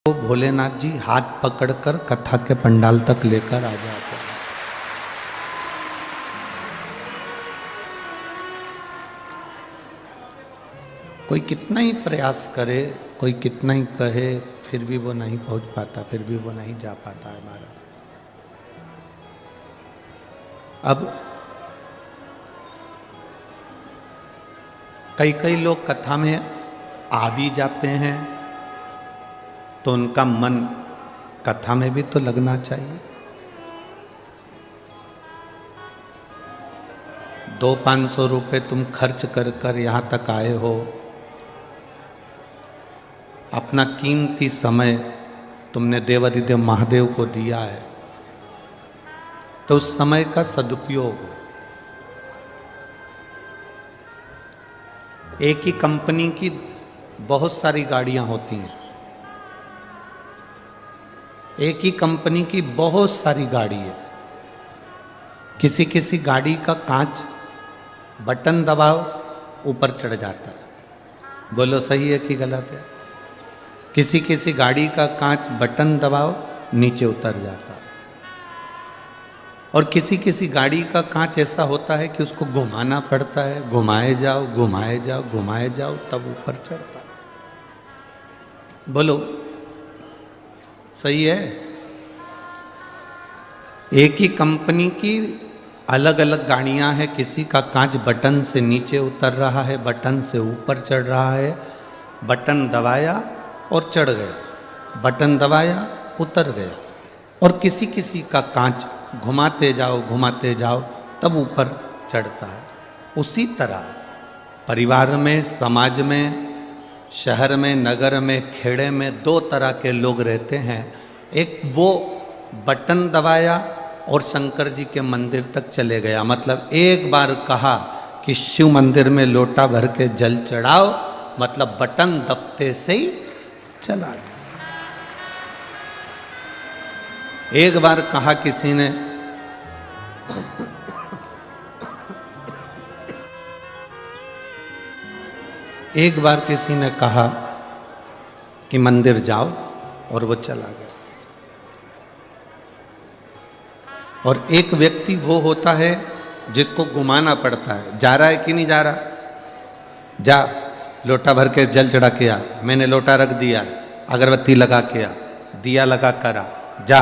तो भोलेनाथ जी हाथ पकड़कर कथा के पंडाल तक लेकर आ जाते हैं। कोई कितना ही प्रयास करे, कोई कितना ही कहे, फिर भी वो नहीं पहुंच पाता, फिर भी वो नहीं जा पाता है महाराज। अब कई कई लोग कथा में आ भी जाते हैं तो उनका मन कथा में भी तो लगना चाहिए। 200-500 रुपए तुम खर्च कर कर यहाँ तक आए हो, अपना कीमती समय तुमने देवाधिदेव महादेव को दिया है, तो उस समय का सदुपयोग। एक ही कंपनी की बहुत सारी गाड़ियां होती हैं, एक ही कंपनी की बहुत सारी गाड़ी है। किसी किसी गाड़ी का कांच बटन दबाओ ऊपर चढ़ जाता है, बोलो सही है कि गलत है? किसी किसी गाड़ी का कांच बटन दबाओ नीचे उतर जाता है, और किसी किसी गाड़ी का कांच ऐसा होता है कि उसको घुमाना पड़ता है, घुमाए जाओ घुमाए जाओ घुमाए जाओ तब ऊपर चढ़ता है। बोलो सही है? एक ही कंपनी की अलग अलग गाड़ियां हैं, किसी का कांच बटन से नीचे उतर रहा है, बटन से ऊपर चढ़ रहा है, बटन दबाया और चढ़ गया, बटन दबाया उतर गया, और किसी किसी का कांच घुमाते जाओ तब ऊपर चढ़ता है। उसी तरह परिवार में, समाज में, शहर में, नगर में, खेड़े में दो तरह के लोग रहते हैं। एक वो बटन दबाया और शंकर जी के मंदिर तक चले गया, मतलब एक बार कहा कि शिव मंदिर में लोटा भर के जल चढ़ाओ, मतलब बटन दबते से ही चला गया। एक बार कहा किसी ने, एक बार किसी ने कहा कि मंदिर जाओ, और वो चला गया। और एक व्यक्ति वो होता है जिसको घुमाना पड़ता है, जा रहा है कि नहीं जा रहा, जा लोटा भर के जल चढ़ा के आ, मैंने लोटा रख दिया, अगरबत्ती लगा के आ, दिया लगा कर आ, जा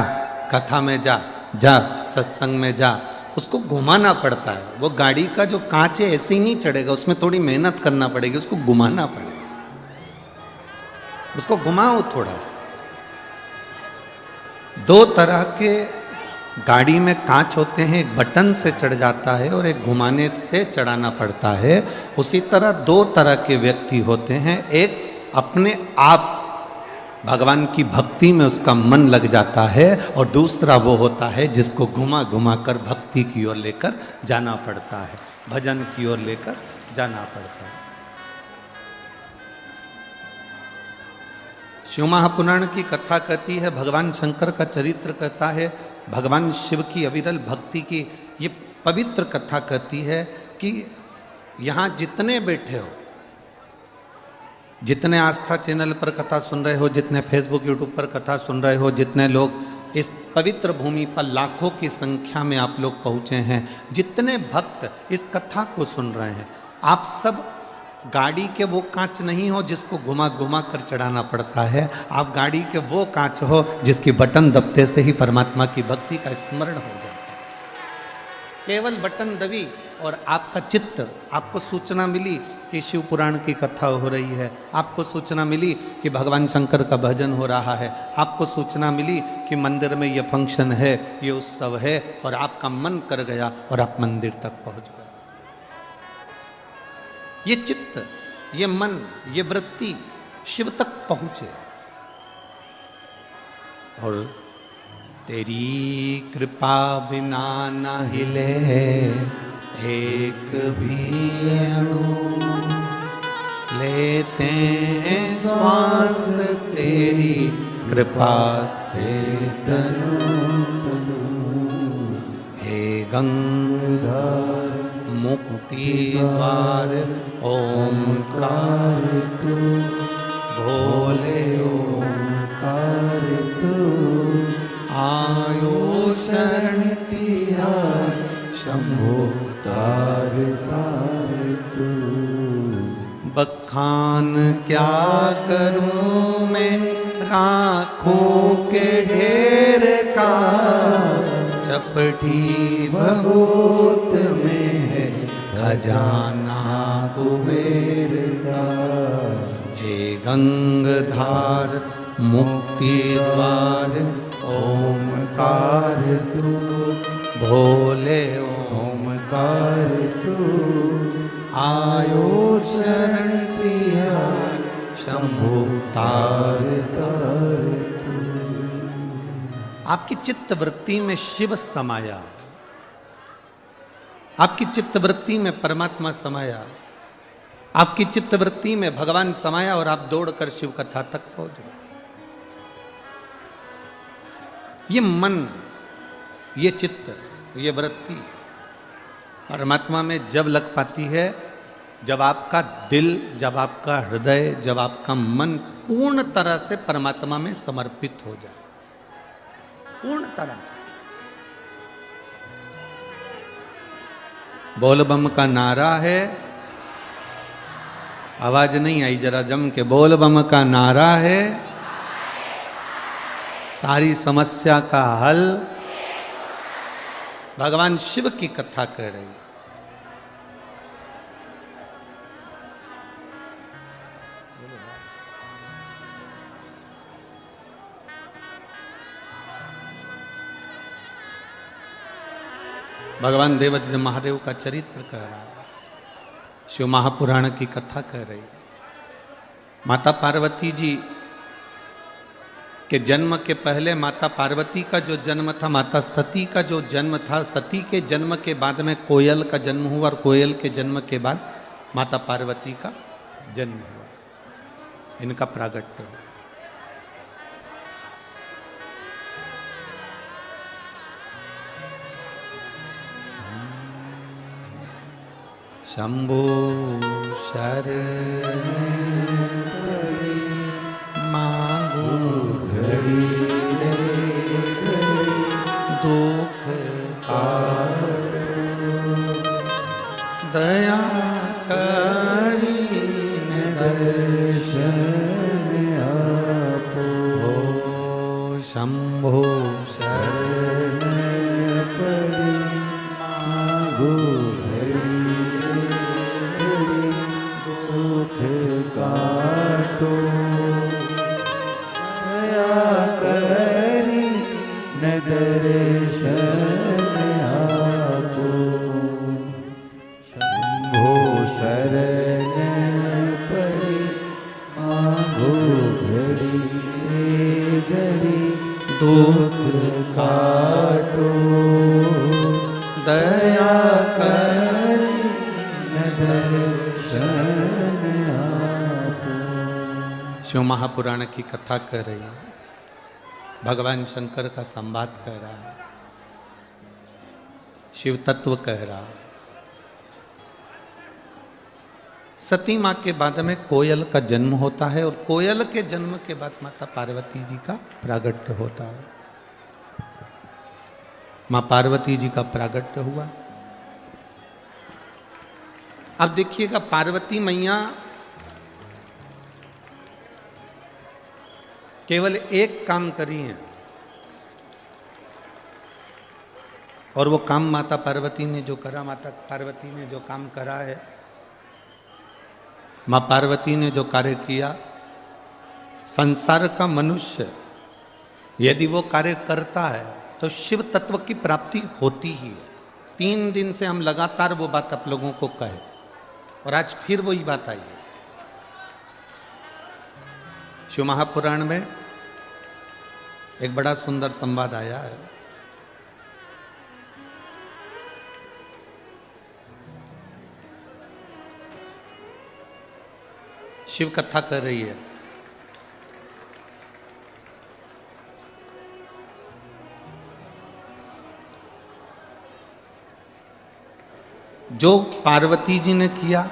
कथा में जा, जा सत्संग में जा। उसको घुमाना पड़ता है। वो गाड़ी का जो कांच है ऐसे ही नहीं चढ़ेगा, उसमें थोड़ी मेहनत करना पड़ेगी, उसको घुमाना पड़ेगा, उसको घुमाओ थोड़ा सा। दो तरह के गाड़ी में कांच होते हैं, एक बटन से चढ़ जाता है और एक घुमाने से चढ़ाना पड़ता है। उसी तरह दो तरह के व्यक्ति होते हैं, एक अपने आप भगवान की भक्ति में उसका मन लग जाता है, और दूसरा वो होता है जिसको घुमा घुमा कर भक्ति की ओर लेकर जाना पड़ता है, भजन की ओर लेकर जाना पड़ता है। शिव महापुराण की कथा कहती है, भगवान शंकर का चरित्र कहता है, भगवान शिव की अविरल भक्ति की ये पवित्र कथा कहती है कि यहाँ जितने बैठे हो, जितने आस्था चैनल पर कथा सुन रहे हो, जितने फेसबुक यूट्यूब पर कथा सुन रहे हो, जितने लोग इस पवित्र भूमि पर लाखों की संख्या में आप लोग पहुँचे हैं, जितने भक्त इस कथा को सुन रहे हैं, आप सब गाड़ी के वो कांच नहीं हो जिसको घुमा घुमा कर चढ़ाना पड़ता है। आप गाड़ी के वो कांच हो जिसकी बटन दबते से ही परमात्मा की भक्ति का स्मरण हो जाता है। केवल बटन दबी और आपका चित्त, आपको सूचना मिली कि शिव पुराण की कथा हो रही है, आपको सूचना मिली कि भगवान शंकर का भजन हो रहा है, आपको सूचना मिली कि मंदिर में ये फंक्शन है, ये उत्सव है, और आपका मन कर गया और आप मंदिर तक पहुंच गए। ये चित्त, ये मन, ये वृत्ति शिव तक पहुंचे। और तेरी कृपा बिना न हिले एक भी अणु, लेते हैं श्वास तेरी कृपा से तनु तनु। हे गंगाधर मुक्ति द्वार ओंकार तू, भोले ओंकार क्या करूं मैं राखों के ढेर का, चपटी बहुत में है खजाना कुबेर का। हे गंगधार मुक्ति द्वार ओमकार तू, भोले ओमकार तू। आयो शरण पिया शंभु तार तार तू। आपकी चित्त वृत्ति में शिव समाया, आपकी चित्त वृत्ति में परमात्मा समाया, आपकी चित्त वृत्ति में भगवान समाया और आप दौड़कर शिव कथा तक पहुंच गए। ये मन, ये चित्त, ये वृत्ति परमात्मा में जब लग पाती है, जब आपका दिल, जब आपका हृदय, जब आपका मन पूर्ण तरह से परमात्मा में समर्पित हो जाए, पूर्ण तरह से। बोल बम का नारा है, आवाज नहीं आई, जरा जम के बोल बम का नारा है, सारी समस्या का हल भगवान शिव की कथा कह रही है। भगवान देवादिदेव महादेव का चरित्र कह रहा है, शिव महापुराण की कथा कह रही है। माता पार्वती जी के जन्म के पहले माता पार्वती का जो जन्म था, माता सती का जो जन्म था, सती के जन्म के बाद में कोयल का जन्म हुआ और कोयल के जन्म के बाद माता पार्वती का जन्म हुआ, इनका प्रागट्य हुआ। शंभो शरण मांगो घड़ी रे घड़ी, दुख दया करी दर्शन आपो। शंभो शरण पड़ी मांगो काटो, दया करी न दर्शन आपो। शंभो शरण पड़ी मांगो घड़ी घड़ी, दुख काटो, दया करी न दर्शन। शिव महापुराण की कथा कह रही है, भगवान शंकर का संवाद कह रहा है, शिव तत्व कह रहा है। सती माँ के बाद में कोयल का जन्म होता है और कोयल के जन्म के बाद माता पार्वती जी का प्रागट्य होता है। माँ पार्वती जी का प्रागट्य हुआ। अब देखिएगा, पार्वती मैया केवल एक काम करी है और वो काम माता पार्वती ने जो करा, माता पार्वती ने जो काम करा है, माँ पार्वती ने जो कार्य किया, संसार का मनुष्य यदि वो कार्य करता है तो शिव तत्व की प्राप्ति होती ही है। 3 दिन से हम लगातार वो बात आप लोगों को कहे और आज फिर वही बात आई है। शिव महापुराण में एक बड़ा सुंदर संवाद आया है। शिव कथा कर रही है। जो पार्वती जी ने किया,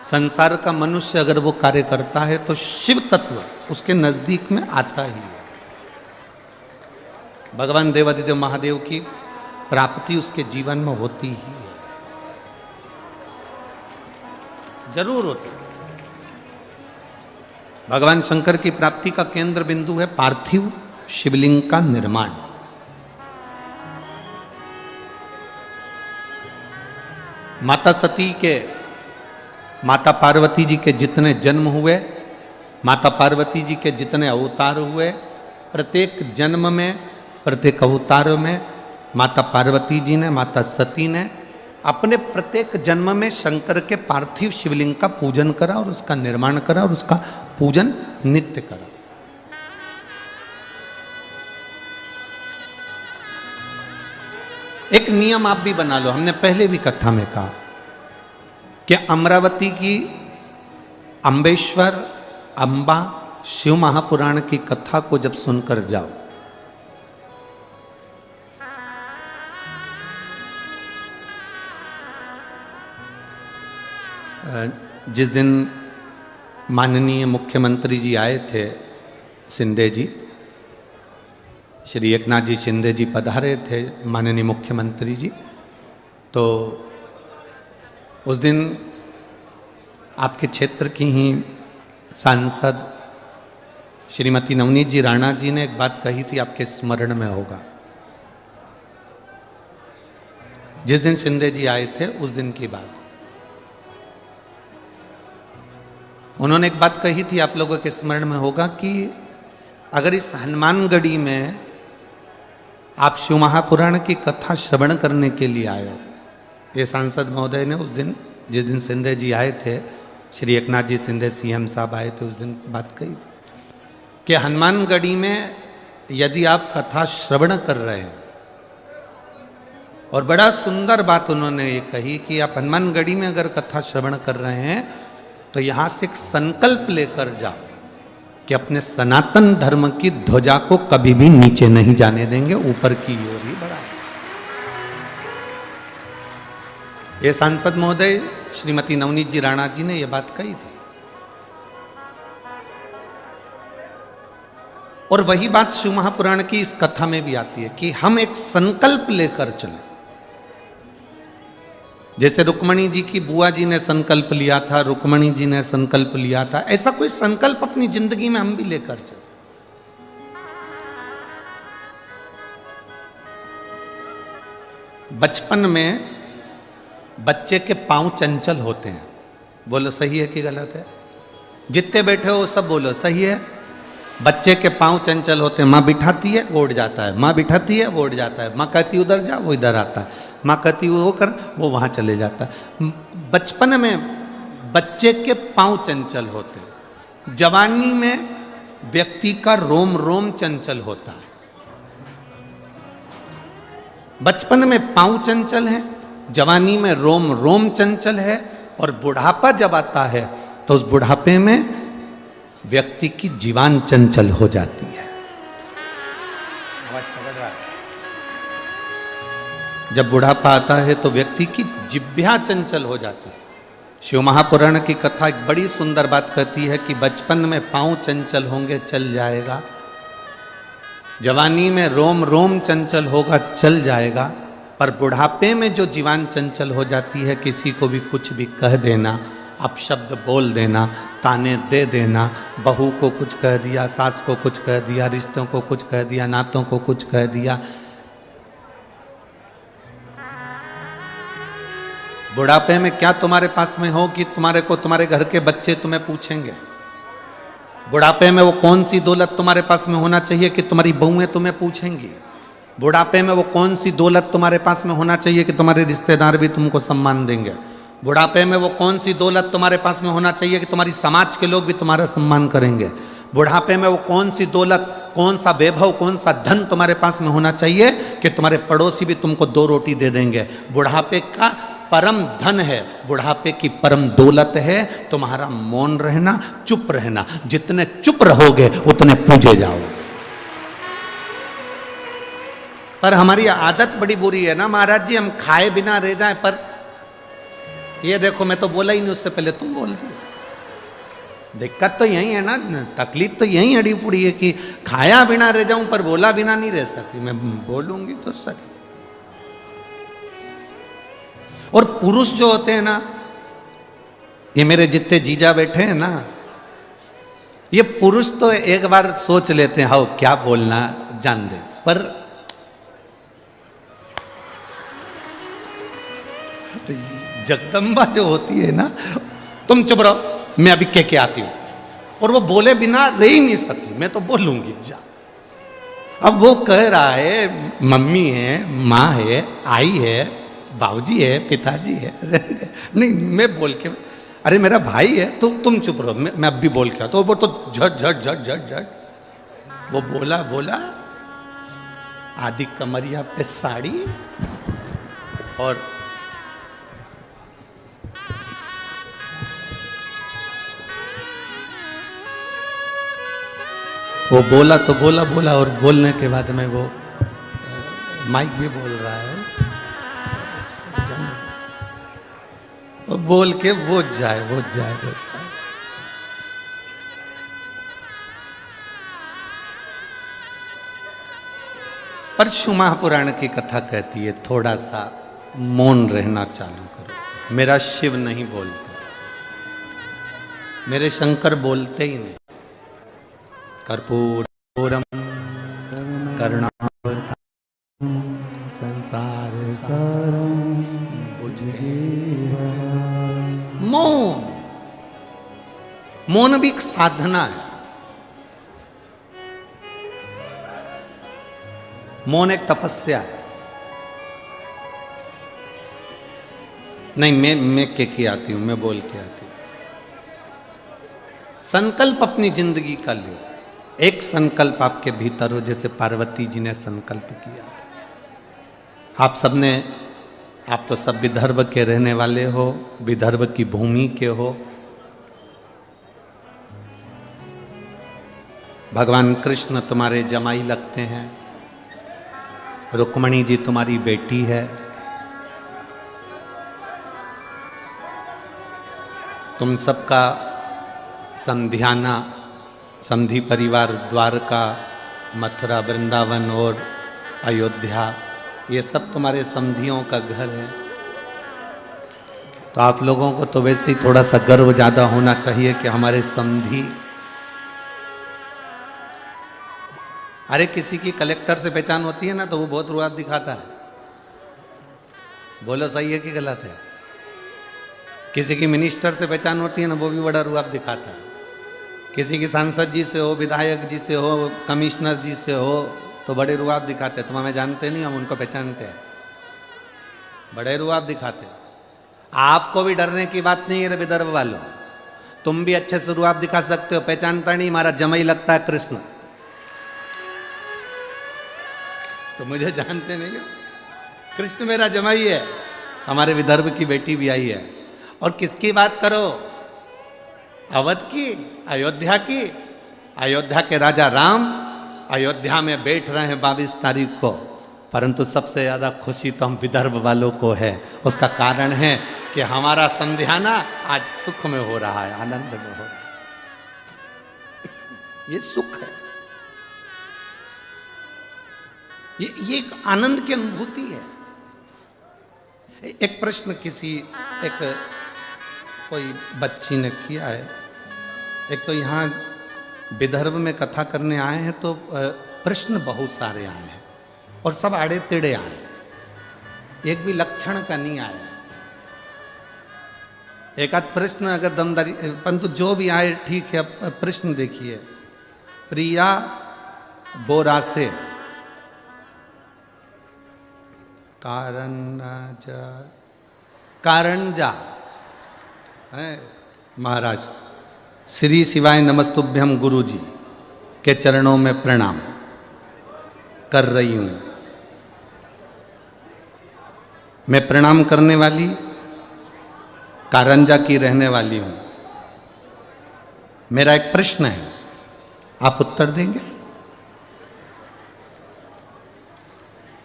संसार का मनुष्य अगर वो कार्य करता है तो शिव तत्व उसके नजदीक में आता ही है। भगवान देवादिदेव महादेव की प्राप्ति उसके जीवन में होती ही है, जरूर होती है। भगवान शंकर की प्राप्ति का केंद्र बिंदु है पार्थिव शिवलिंग का निर्माण। माता सती के, माता पार्वती जी के जितने जन्म हुए, माता पार्वती जी के जितने अवतार हुए, प्रत्येक जन्म में, प्रत्येक अवतार में माता पार्वती जी ने, माता सती ने अपने प्रत्येक जन्म में शंकर के पार्थिव शिवलिंग का पूजन करा और उसका निर्माण करा और उसका पूजन नित्य करा। एक नियम आप भी बना लो, हमने पहले भी कथा में कहा कि अमरावती की अम्बेश्वर, अंबा, शिव महापुराण की कथा को जब सुनकर जाओ, जिस दिन माननीय मुख्यमंत्री जी आए थे शिंदे जी, श्री एकनाथ जी शिंदे जी पधारे थे माननीय मुख्यमंत्री जी, तो उस दिन आपके क्षेत्र की ही सांसद श्रीमती नवनीत जी राणा जी ने एक बात कही थी, आपके स्मरण में होगा। जिस दिन शिंदे जी आए थे उस दिन की बात, उन्होंने एक बात कही थी, आप लोगों के स्मरण में होगा, कि अगर इस हनुमानगढ़ी में आप शिव महापुराण की कथा श्रवण करने के लिए आए हो, ये सांसद महोदय ने उस दिन, जिस दिन शिंदे जी आए थे, श्री एकनाथ जी शिंदे सीएम साहब आए थे, उस दिन बात कही थी कि हनुमानगढ़ी में यदि आप कथा श्रवण कर रहे हैं, और बड़ा सुंदर बात उन्होंने ये कही कि आप हनुमानगढ़ी में अगर कथा श्रवण कर रहे हैं तो यहां से एक संकल्प लेकर जाओ कि अपने सनातन धर्म की ध्वजा को कभी भी नीचे नहीं जाने देंगे, ऊपर की ओर ही बढ़ाएंगे। ये सांसद महोदय श्रीमती नवनीत जी राणा जी ने यह बात कही थी, और वही बात शिव महापुराण की इस कथा में भी आती है कि हम एक संकल्प लेकर चलें। जैसे रुक्मणी जी की बुआ जी ने संकल्प लिया था, रुक्मणी जी ने संकल्प लिया था, ऐसा कोई संकल्प अपनी जिंदगी में हम भी लेकर चलें। बचपन में बच्चे के पांव चंचल होते हैं, बोलो सही है कि गलत है? जितने बैठे हो सब बोलो सही है। बच्चे के पांव चंचल होते हैं, माँ बिठाती है वो उठ जाता है, माँ बिठाती है वो उठ जाता है, माँ कहती उधर जा वो इधर आता है, माँ कहती वो कर वो वहाँ चले जाता है। बचपन में बच्चे के पांव चंचल होते हैं, जवानी में व्यक्ति का रोम रोम चंचल होता है। बचपन में पांव चंचल है, जवानी में रोम रोम चंचल है, और बुढ़ापा जब आता है तो उस बुढ़ापे में व्यक्ति की जीवान चंचल हो जाती है। जब बुढ़ापा आता है तो व्यक्ति की जिह्वा चंचल हो जाती है। शिव महापुराण की कथा एक बड़ी सुंदर बात कहती है कि बचपन में पांव चंचल होंगे चल जाएगा, जवानी में रोम रोम चंचल होगा चल जाएगा, पर बुढ़ापे में जो जीवान चंचल हो जाती है, किसी को भी कुछ भी कह देना, अपशब्द बोल देना, ताने दे देना, बहू को कुछ कह दिया, सास को कुछ कह दिया, रिश्तों को कुछ कह दिया, नातों को कुछ कह दिया। बुढ़ापे में क्या तुम्हारे पास में हो कि तुम्हारे को तुम्हारे घर के बच्चे तुम्हें पूछेंगे? बुढ़ापे में वो कौन सी दौलत तुम्हारे पास में होना चाहिए कि तुम्हारी बहुएं तुम्हें पूछेंगी? बुढ़ापे में वो कौन सी दौलत तुम्हारे पास में होना चाहिए कि तुम्हारे रिश्तेदार भी तुमको सम्मान देंगे? बुढ़ापे में वो कौन सी दौलत तुम्हारे पास में होना चाहिए कि तुम्हारी समाज के लोग भी तुम्हारा सम्मान करेंगे? बुढ़ापे में वो कौन सी दौलत, कौन सा वैभव, कौन सा धन तुम्हारे पास में होना चाहिए कि तुम्हारे पड़ोसी भी तुमको 2 रोटी दे देंगे? बुढ़ापे का परम धन है, बुढ़ापे की परम दौलत है तुम्हारा मौन रहना, चुप रहना। जितने चुप रहोगे उतने पूजे जाओगे। पर हमारी आदत बड़ी बुरी है ना महाराज जी, हम खाए बिना रह जाएं। पर ये देखो, मैं तो बोला ही नहीं, उससे पहले तुम बोल दिए। दिक्कत तो यही है ना, तकलीफ तो यही अड़ी पुड़ी है कि खाया बिना रह जाऊं पर बोला बिना नहीं रह सकती। मैं बोलूंगी तो सही। और पुरुष जो होते हैं ना, ये मेरे जितने जीजा बैठे हैं ना, ये पुरुष तो एक बार सोच लेते हैं हाँ क्या बोलना जान दे, पर जगदम्बा जो होती है ना, तुम चुप रहो मैं अभी कह के आती हूं, और वो बोले बिना रह ही नहीं सकती, मैं तो बोलूंगी जा। अब वो कह रहा है मम्मी है, माँ है, आई है, बाबूजी है, पिताजी है, नहीं मैं बोल के, अरे मेरा भाई है तो तुम चुप रहो, मैं अब भी बोल के आता हूं। वो तो झट झट झट झट झट वो बोला आदि कमरिया पे साड़ी और वो बोला तो बोला और बोलने के बाद में वो माइक भी बोल रहा है, वो बोल के वो जाए। परशु महापुराण की कथा कहती है थोड़ा सा मौन रहना चालू करो। मेरा शिव नहीं बोलता, मेरे शंकर बोलते ही नहीं। कर्पूरम करुणावतारम संसार सारम बुझे। मौन भी एक साधना है। मौन एक तपस्या है। नहीं मैं के आती हूं, मैं बोल के आती हूं। संकल्प अपनी जिंदगी का लो। एक संकल्प आपके भीतर हो, जैसे पार्वती जी ने संकल्प किया था। आप तो सब विदर्भ के रहने वाले हो, विदर्भ की भूमि के हो। भगवान कृष्ण तुम्हारे जमाई लगते हैं, रुक्मणी जी तुम्हारी बेटी है। तुम सबका समधियाना, समधी परिवार द्वारका, मथुरा, वृंदावन और अयोध्या, ये सब तुम्हारे समधियों का घर है। तो आप लोगों को तो वैसे ही थोड़ा सा गर्व ज्यादा होना चाहिए कि हमारे समधी। अरे किसी की कलेक्टर से पहचान होती है ना तो वो बहुत रुआब दिखाता है। बोलो सही है कि गलत है? किसी की मिनिस्टर से पहचान होती है ना, वो भी बड़ा रुआब दिखाता है। किसी की सांसद जी से हो, विधायक जी से हो, कमिश्नर जी से हो, तो बड़े रुआब दिखाते हैं। तुम हमें जानते नहीं, हम उनको पहचानते हैं। बड़े रुआब दिखाते हैं। आपको भी डरने की बात नहीं है विदर्भ वालों, तुम भी अच्छे से रुआब दिखा सकते हो। पहचानता नहीं, हमारा जमाई लगता है कृष्ण, तो मुझे जानते नहीं हो। कृष्ण मेरा जमाई है, हमारे विदर्भ की बेटी भी आई है। और किसकी बात करो? अवध की, अयोध्या की। अयोध्या के राजा राम अयोध्या में बैठ रहे हैं 22 तारीख को, परंतु सबसे ज्यादा खुशी तो हम विदर्भ वालों को है। उसका कारण है कि हमारा संध्याना आज सुख में हो रहा है, आनंद में हो रहा है। ये सुख है, ये एक आनंद की अनुभूति है। एक प्रश्न कोई बच्ची ने किया है। एक तो यहाँ विदर्भ में कथा करने आए हैं तो प्रश्न बहुत सारे आए हैं और सब आड़े टेढ़े आए हैं, एक भी लक्षण का नहीं आया। एक आध प्रश्न अगर दमदारी, परंतु जो भी आए ठीक है। प्रश्न देखिए, प्रिया बोरासे, कारंजा है महाराष्ट्र। श्री शिवाय नमस्तुभ्यम गुरु जी के चरणों में प्रणाम कर रही हूं। मैं प्रणाम करने वाली कारंजा की रहने वाली हूं। मेरा एक प्रश्न है, आप उत्तर देंगे?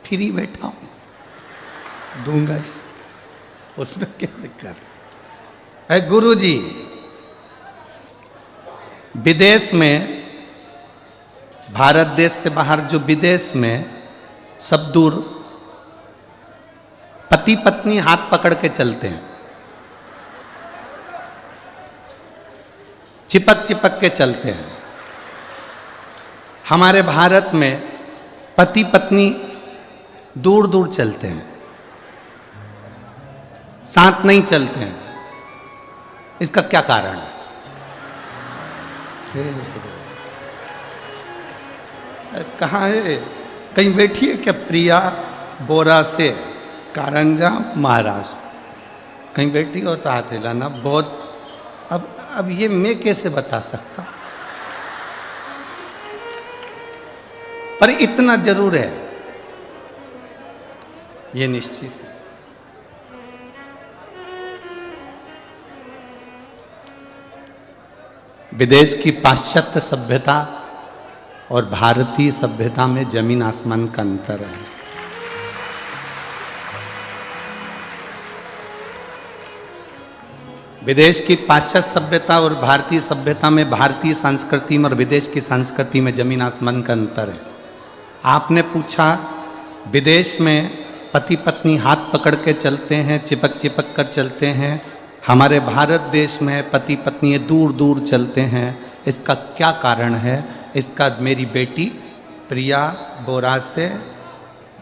फिर ही बैठा हूं, दूंगा ही, उसमें क्या दिक्कत है? गुरु जी, विदेश में, भारत देश से बाहर जो विदेश में सब दूर पति पत्नी हाथ पकड़ के चलते हैं, चिपक चिपक के चलते हैं। हमारे भारत में पति पत्नी दूर दूर चलते हैं, साथ नहीं चलते हैं। इसका क्या कारण है? कहाँ है? कहीं बैठी है क्या प्रिया बोरा से, कारंजा महाराष्ट्र? कहीं बैठी हो तो हाथ हिलाना। बहुत अब ये मैं कैसे बता सकता हूं, पर इतना जरूर है, ये निश्चित है। विदेश की पाश्चात्य सभ्यता और भारतीय सभ्यता में जमीन आसमान का अंतर है। विदेश की पाश्चात्य सभ्यता और भारतीय सभ्यता में, भारतीय संस्कृति में और विदेश की संस्कृति में जमीन आसमान का अंतर है। आपने पूछा विदेश में पति पत्नी हाथ पकड़ के चलते हैं, चिपक चिपक कर चलते हैं, हमारे भारत देश में पति पत्नी दूर दूर चलते हैं। इसका क्या कारण है? इसका मेरी बेटी प्रिया बोरा से,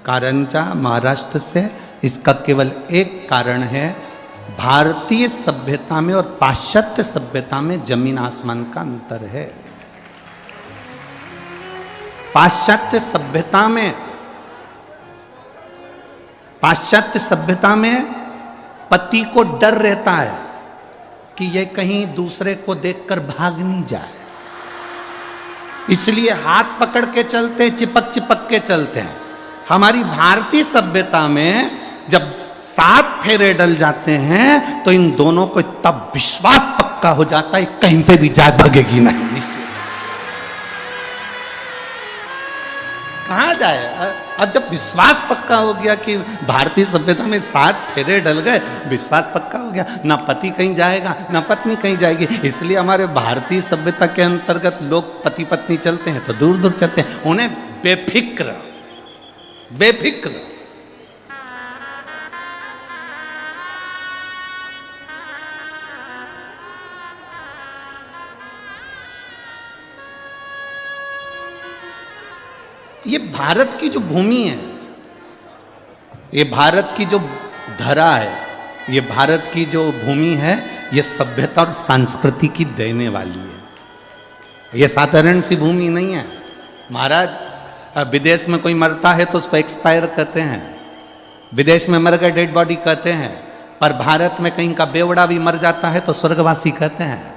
कारंजा महाराष्ट्र से, इसका केवल एक कारण है, भारतीय सभ्यता में और पाश्चात्य सभ्यता में जमीन आसमान का अंतर है। पाश्चात्य सभ्यता में पति को डर रहता है कि ये कहीं दूसरे को देखकर भाग नहीं जाए, इसलिए हाथ पकड़ के चलते हैं, चिपक चिपक के चलते हैं। हमारी भारतीय सभ्यता में जब 7 फेरे डल जाते हैं तो इन दोनों को तब विश्वास पक्का हो जाता है, कहीं पे भी जाए भागेगी नहीं। कहाँ जाए? अब जब विश्वास पक्का हो गया कि भारतीय सभ्यता में 7 फेरे डल गए, विश्वास पक्का हो गया, ना पति कहीं जाएगा ना पत्नी कहीं जाएगी। इसलिए हमारे भारतीय सभ्यता के अंतर्गत लोग पति पत्नी चलते हैं तो दूर दूर चलते हैं, उन्हें बेफिक्र ये भारत की जो भूमि है, ये भारत की जो धरा है, ये भारत की जो भूमि है, ये सभ्यता और संस्कृति की देने वाली है। ये साधारण सी भूमि नहीं है महाराज। विदेश में कोई मरता है तो उसको एक्सपायर कहते हैं, विदेश में मर गए डेड बॉडी कहते हैं, पर भारत में कहीं का बेवड़ा भी मर जाता है तो स्वर्गवासी कहते हैं।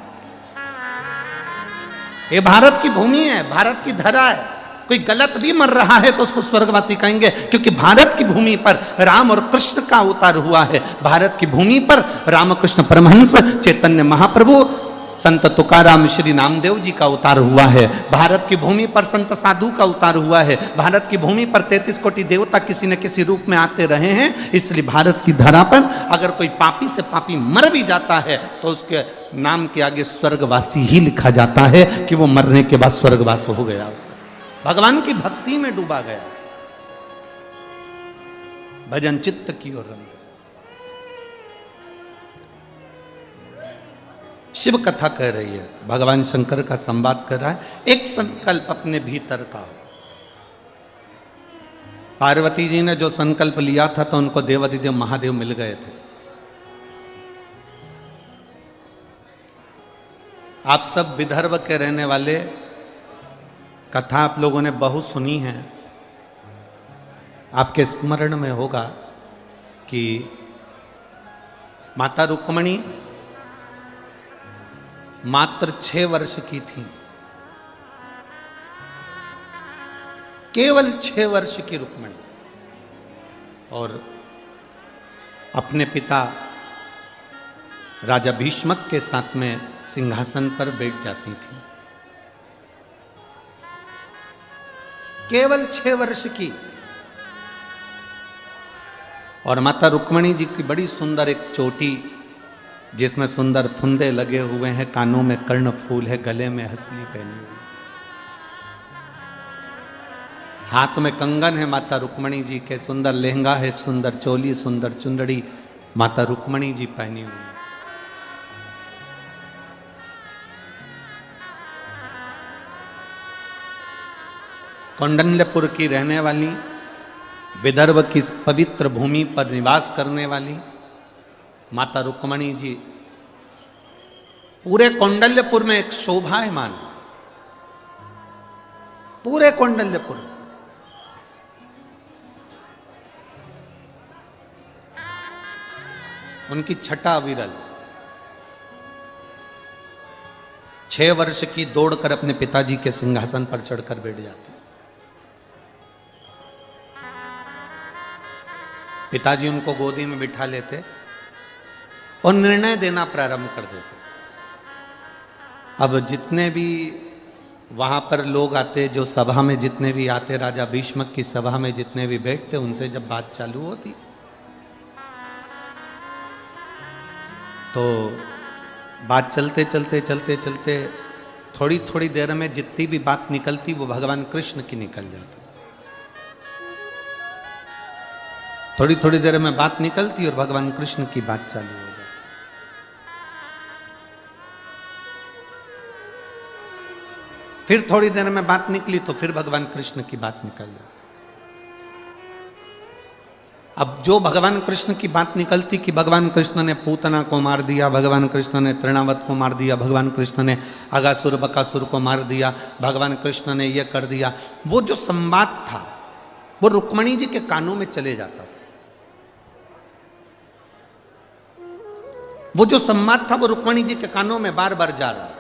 ये भारत की भूमि है, भारत की धरा है। कोई गलत भी मर रहा है तो उसको स्वर्गवासी कहेंगे, क्योंकि भारत की भूमि पर राम और कृष्ण का अवतार हुआ है। भारत की भूमि पर रामकृष्ण परमहंस, चैतन्य महाप्रभु, संत तुकाराम, श्री नामदेव जी का अवतार हुआ है। भारत की भूमि पर संत साधु का अवतार हुआ है। भारत की भूमि पर 33 कोटि देवता किसी न किसी रूप में आते रहे हैं। इसलिए भारत की धरा पर अगर कोई पापी से पापी मर भी जाता है तो उसके नाम के आगे स्वर्गवासी ही लिखा जाता है कि वो मरने के बाद स्वर्गवास हो गया, उसका भगवान की भक्ति में डूबा गया, भजन चित्त की ओर रंग। शिव कथा कह रही है, भगवान शंकर का संवाद कर रहा है। एक संकल्प अपने भीतर का हो। पार्वती जी ने जो संकल्प लिया था तो उनको देवाधिदेव महादेव मिल गए थे। आप सब विदर्भ के रहने वाले, कथा आप लोगों ने बहुत सुनी है। आपके स्मरण में होगा कि माता रुक्मणी मात्र 6 वर्ष की थी, केवल 6 वर्ष की रुक्मणी, और अपने पिता राजा भीष्मक के साथ में सिंहासन पर बैठ जाती थी। केवल 6 वर्ष की। और माता रुक्मणी जी की बड़ी सुंदर एक चोटी, जिसमें सुंदर फुंदे लगे हुए हैं, कानों में कर्ण फूल है, गले में हंसली पहनी हुई, हाथ में कंगन है माता रुक्मणी जी के, सुंदर लहंगा है, सुंदर चोली, सुंदर चुंदड़ी माता रुक्मणी जी पहनी हुई। कौंडल्यपुर की रहने वाली, विदर्भ की पवित्र भूमि पर निवास करने वाली माता रुक्मणी जी पूरे कौंडल्यपुर में एक शोभायमान है। पूरे कौंडल्यपुर में उनकी छटा विरल 6 वर्ष की दौड़कर अपने पिताजी के सिंहासन पर चढ़कर बैठ जाती। पिताजी उनको गोदी में बिठा लेते और निर्णय देना प्रारंभ कर देते। अब जितने भी वहां पर लोग आते, जो सभा में जितने भी आते, राजा भीष्मक की सभा में जितने भी बैठते, उनसे जब बात चालू होती तो बात चलते चलते चलते चलते थोड़ी थोड़ी देर में जितनी भी बात निकलती वो भगवान कृष्ण की निकल जाती। थोड़ी थोड़ी देर में बात निकलती और भगवान कृष्ण की बात चालू हो जाती। फिर थोड़ी देर में बात निकली तो फिर भगवान कृष्ण की बात निकल जाती। अब जो भगवान कृष्ण की बात निकलती कि भगवान कृष्ण ने पूतना को मार दिया, भगवान कृष्ण ने तृणावत को मार दिया, भगवान कृष्ण ने अगासुर बकासुर को मार दिया, भगवान कृष्ण ने यह कर दिया, वो जो संवाद था वो रुक्मणी जी के कानों में चले जाता था। वो जो संवाद था वो रुक्मणी जी के कानों में बार बार जा रहा है।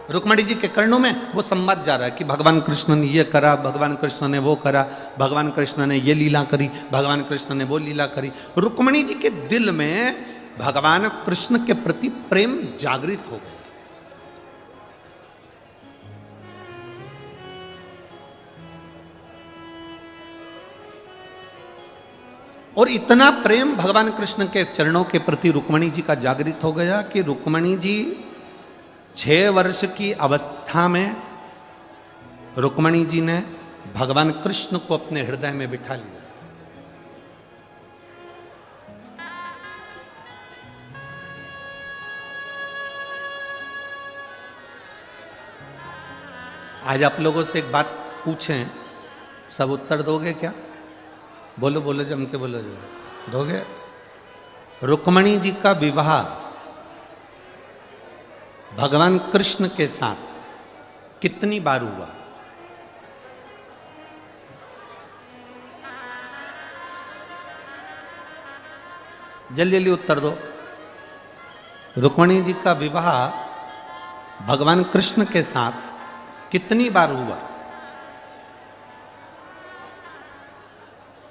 रुक्मणी जी के कर्णों में वो संवाद जा रहा है कि भगवान कृष्ण ने ये करा, भगवान कृष्ण ने वो करा, भगवान कृष्ण ने ये लीला करी, भगवान कृष्ण ने वो लीला करी। रुक्मणी जी के दिल में भगवान कृष्ण के प्रति प्रेम जागृत हो गया। और इतना प्रेम भगवान कृष्ण के चरणों के प्रति रुक्मणी जी का जागृत हो गया कि रुक्मणी जी 6 वर्ष की अवस्था में रुक्मणी जी ने भगवान कृष्ण को अपने हृदय में बिठा लिया। आज आप लोगों से एक बात पूछें, सब उत्तर दोगे क्या? बोलो बोलो, जम के बोलो, जो दोगे। रुक्मणी जी का विवाह भगवान कृष्ण के साथ कितनी बार हुआ? जल्दी जल्दी उत्तर दो। रुक्मणी जी का विवाह भगवान कृष्ण के साथ कितनी बार हुआ?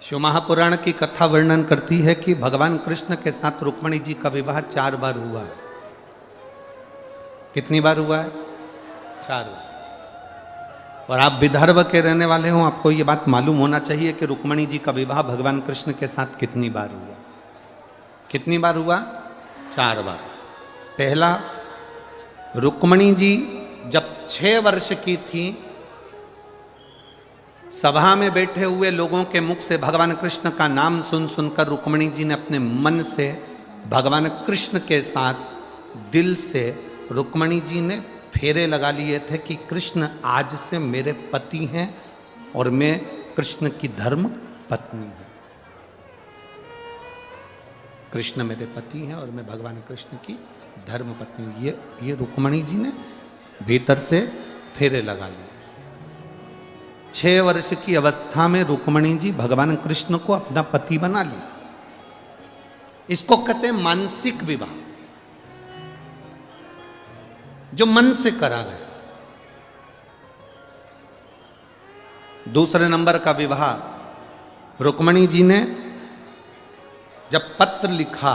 शिव महापुराण की कथा वर्णन करती है कि भगवान कृष्ण के साथ रुक्मणी जी का विवाह 4 बार हुआ है। कितनी बार हुआ है? 4 बार। और आप विदर्भ के रहने वाले हो, आपको ये बात मालूम होना चाहिए कि रुक्मणी जी का विवाह भगवान कृष्ण के साथ कितनी बार हुआ? कितनी बार हुआ? 4 बार। पहला, रुक्मणी जी जब 6 वर्ष की थी, सभा में बैठे हुए लोगों के मुख से भगवान कृष्ण का नाम सुन सुनकर रुक्मणी जी ने अपने मन से भगवान कृष्ण के साथ दिल से रुक्मणी जी ने फेरे लगा लिए थे कि कृष्ण आज से मेरे पति हैं और मैं कृष्ण की धर्म पत्नी हूं। कृष्ण मेरे पति हैं और मैं भगवान कृष्ण की धर्म पत्नी हूं। ये रुक्मणी जी ने भीतर से फेरे लगा लिए। 6 वर्ष की अवस्था में रुक्मणी जी भगवान कृष्ण को अपना पति बना लिया। इसको कहते हैं मानसिक विवाह, जो मन से करा गया। दूसरे नंबर का विवाह रुक्मणी जी ने जब पत्र लिखा,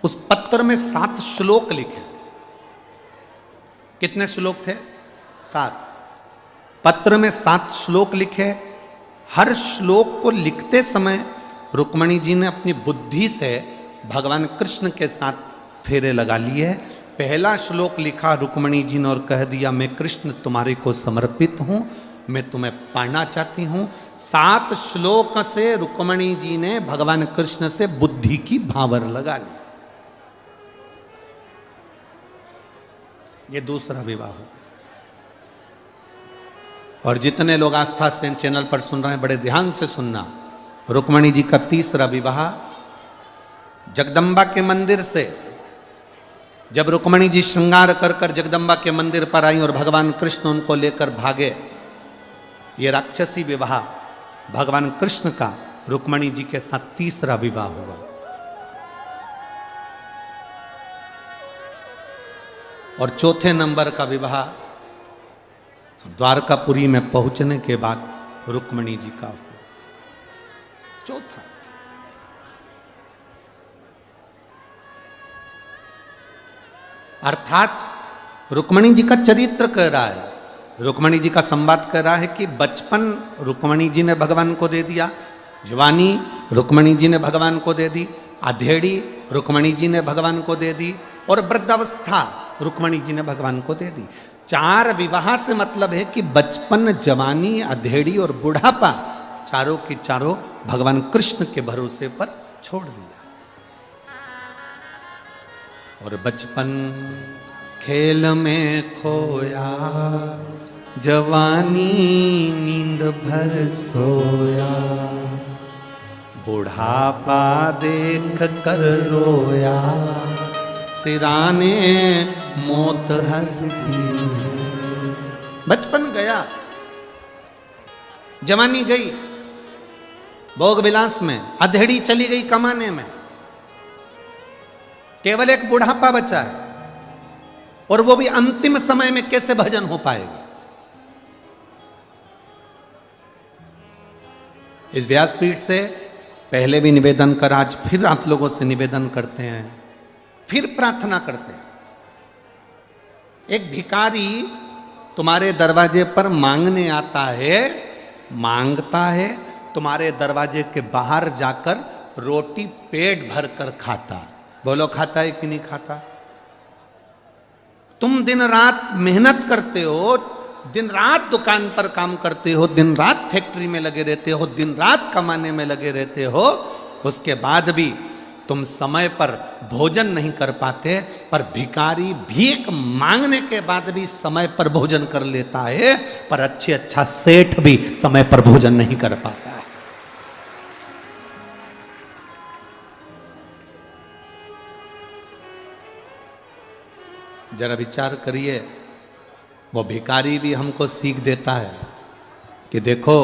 उस पत्र में 7 श्लोक लिखे। कितने श्लोक थे? 7। पत्र में 7 श्लोक लिखे। हर श्लोक को लिखते समय रुक्मणी जी ने अपनी बुद्धि से भगवान कृष्ण के साथ फेरे लगा लिए। पहला श्लोक लिखा रुक्मणी जी ने और कह दिया, मैं कृष्ण तुम्हारे को समर्पित हूं, मैं तुम्हें पाना चाहती हूं। 7 श्लोक से रुक्मणी जी ने भगवान कृष्ण से बुद्धि की भावर लगा ली। ये दूसरा विवाह हो। और जितने लोग आस्था सेन चैनल पर सुन रहे हैं बड़े ध्यान से सुनना। रुक्मणी जी का तीसरा विवाह जगदम्बा के मंदिर से, जब रुक्मणी जी श्रृंगार कर कर जगदम्बा के मंदिर पर आई और भगवान कृष्ण उनको लेकर भागे, ये राक्षसी विवाह भगवान कृष्ण का रुक्मणी जी के साथ तीसरा विवाह हुआ। और चौथे नंबर का विवाह द्वारकापुरी में पहुंचने के बाद रुक्मणी जी का हुआ। चौथा। अर्थात रुक्मणी जी का चरित्र कह रहा है, रुक्मणी जी का संवाद कर रहा है कि बचपन रुक्मणी जी ने भगवान को दे दिया, जवानी रुक्मणी जी ने भगवान को दे दी, अधेड़ी रुक्मणी जी ने भगवान को दे दी, और वृद्धावस्था रुक्मणी जी ने भगवान को दे दी। 4 विवाह से मतलब है कि बचपन, जवानी, अधेड़ी और बुढ़ापा चारों की चारों भगवान कृष्ण के भरोसे पर छोड़ दिया। और बचपन खेल में खोया, जवानी नींद भर सोया, बुढ़ापा देख कर रोया, सिराने मौत हंसती। बचपन गया, जवानी गई भोग विलास में, अधेड़ी चली गई कमाने में, केवल एक बुढ़ापा बचा है। और वो भी अंतिम समय में कैसे भजन हो पाएगा। इस व्यासपीठ से पहले भी निवेदन कर, आज फिर आप लोगों से निवेदन करते हैं, फिर प्रार्थना करते हैं। एक भिखारी तुम्हारे दरवाजे पर मांगने आता है, मांगता है, तुम्हारे दरवाजे के बाहर जाकर रोटी पेट भर कर खाता। बोलो खाता है कि नहीं खाता? तुम दिन रात मेहनत करते हो, दिन रात दुकान पर काम करते हो, दिन रात फैक्ट्री में लगे रहते हो, दिन रात कमाने में लगे रहते हो, उसके बाद भी तुम समय पर भोजन नहीं कर पाते। पर भिखारी भीख मांगने के बाद भी समय पर भोजन कर लेता है, पर अच्छा सेठ भी समय पर भोजन नहीं कर पाता है। जरा विचार करिए, वो भिखारी भी हमको सीख देता है कि देखो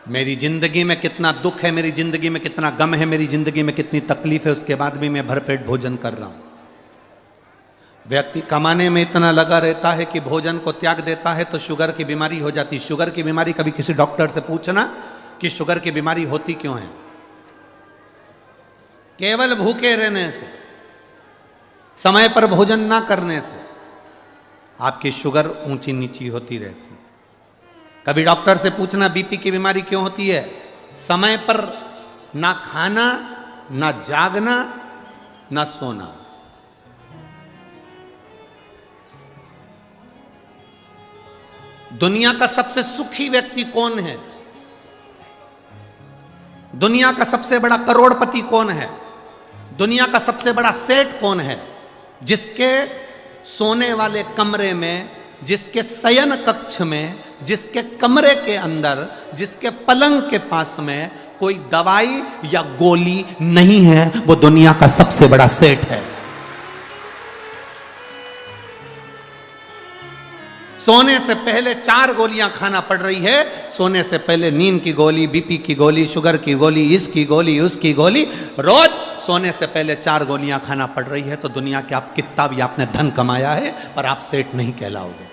मेरी जिंदगी में कितना दुख है, मेरी जिंदगी में कितना गम है, मेरी जिंदगी में कितनी तकलीफ है, उसके बाद भी मैं भरपेट भोजन कर रहा हूं। व्यक्ति कमाने में इतना लगा रहता है कि भोजन को त्याग देता है तो शुगर की बीमारी हो जाती। शुगर की बीमारी कभी किसी डॉक्टर से पूछना कि शुगर की बीमारी होती क्यों है? केवल भूखे रहने से, समय पर भोजन ना करने से आपकी शुगर ऊंची नीची होती रहती है। कभी डॉक्टर से पूछना बीपी की बीमारी क्यों होती है? समय पर ना खाना, ना जागना, ना सोना। दुनिया का सबसे सुखी व्यक्ति कौन है? दुनिया का सबसे बड़ा करोड़पति कौन है? दुनिया का सबसे बड़ा सेठ कौन है? जिसके सोने वाले कमरे में, जिसके शयन कक्ष में, जिसके कमरे के अंदर, जिसके पलंग के पास में कोई दवाई या गोली नहीं है, वो दुनिया का सबसे बड़ा सेठ है। सोने से पहले 4 गोलियां खाना पड़ रही है। सोने से पहले नींद की गोली, बीपी की गोली, शुगर की गोली, इसकी गोली, उसकी गोली, रोज सोने से पहले 4 गोलियां खाना पड़ रही है। तो दुनिया के आप कितना भी आपने धन कमाया है, पर आप सेठ नहीं कहलाओगे।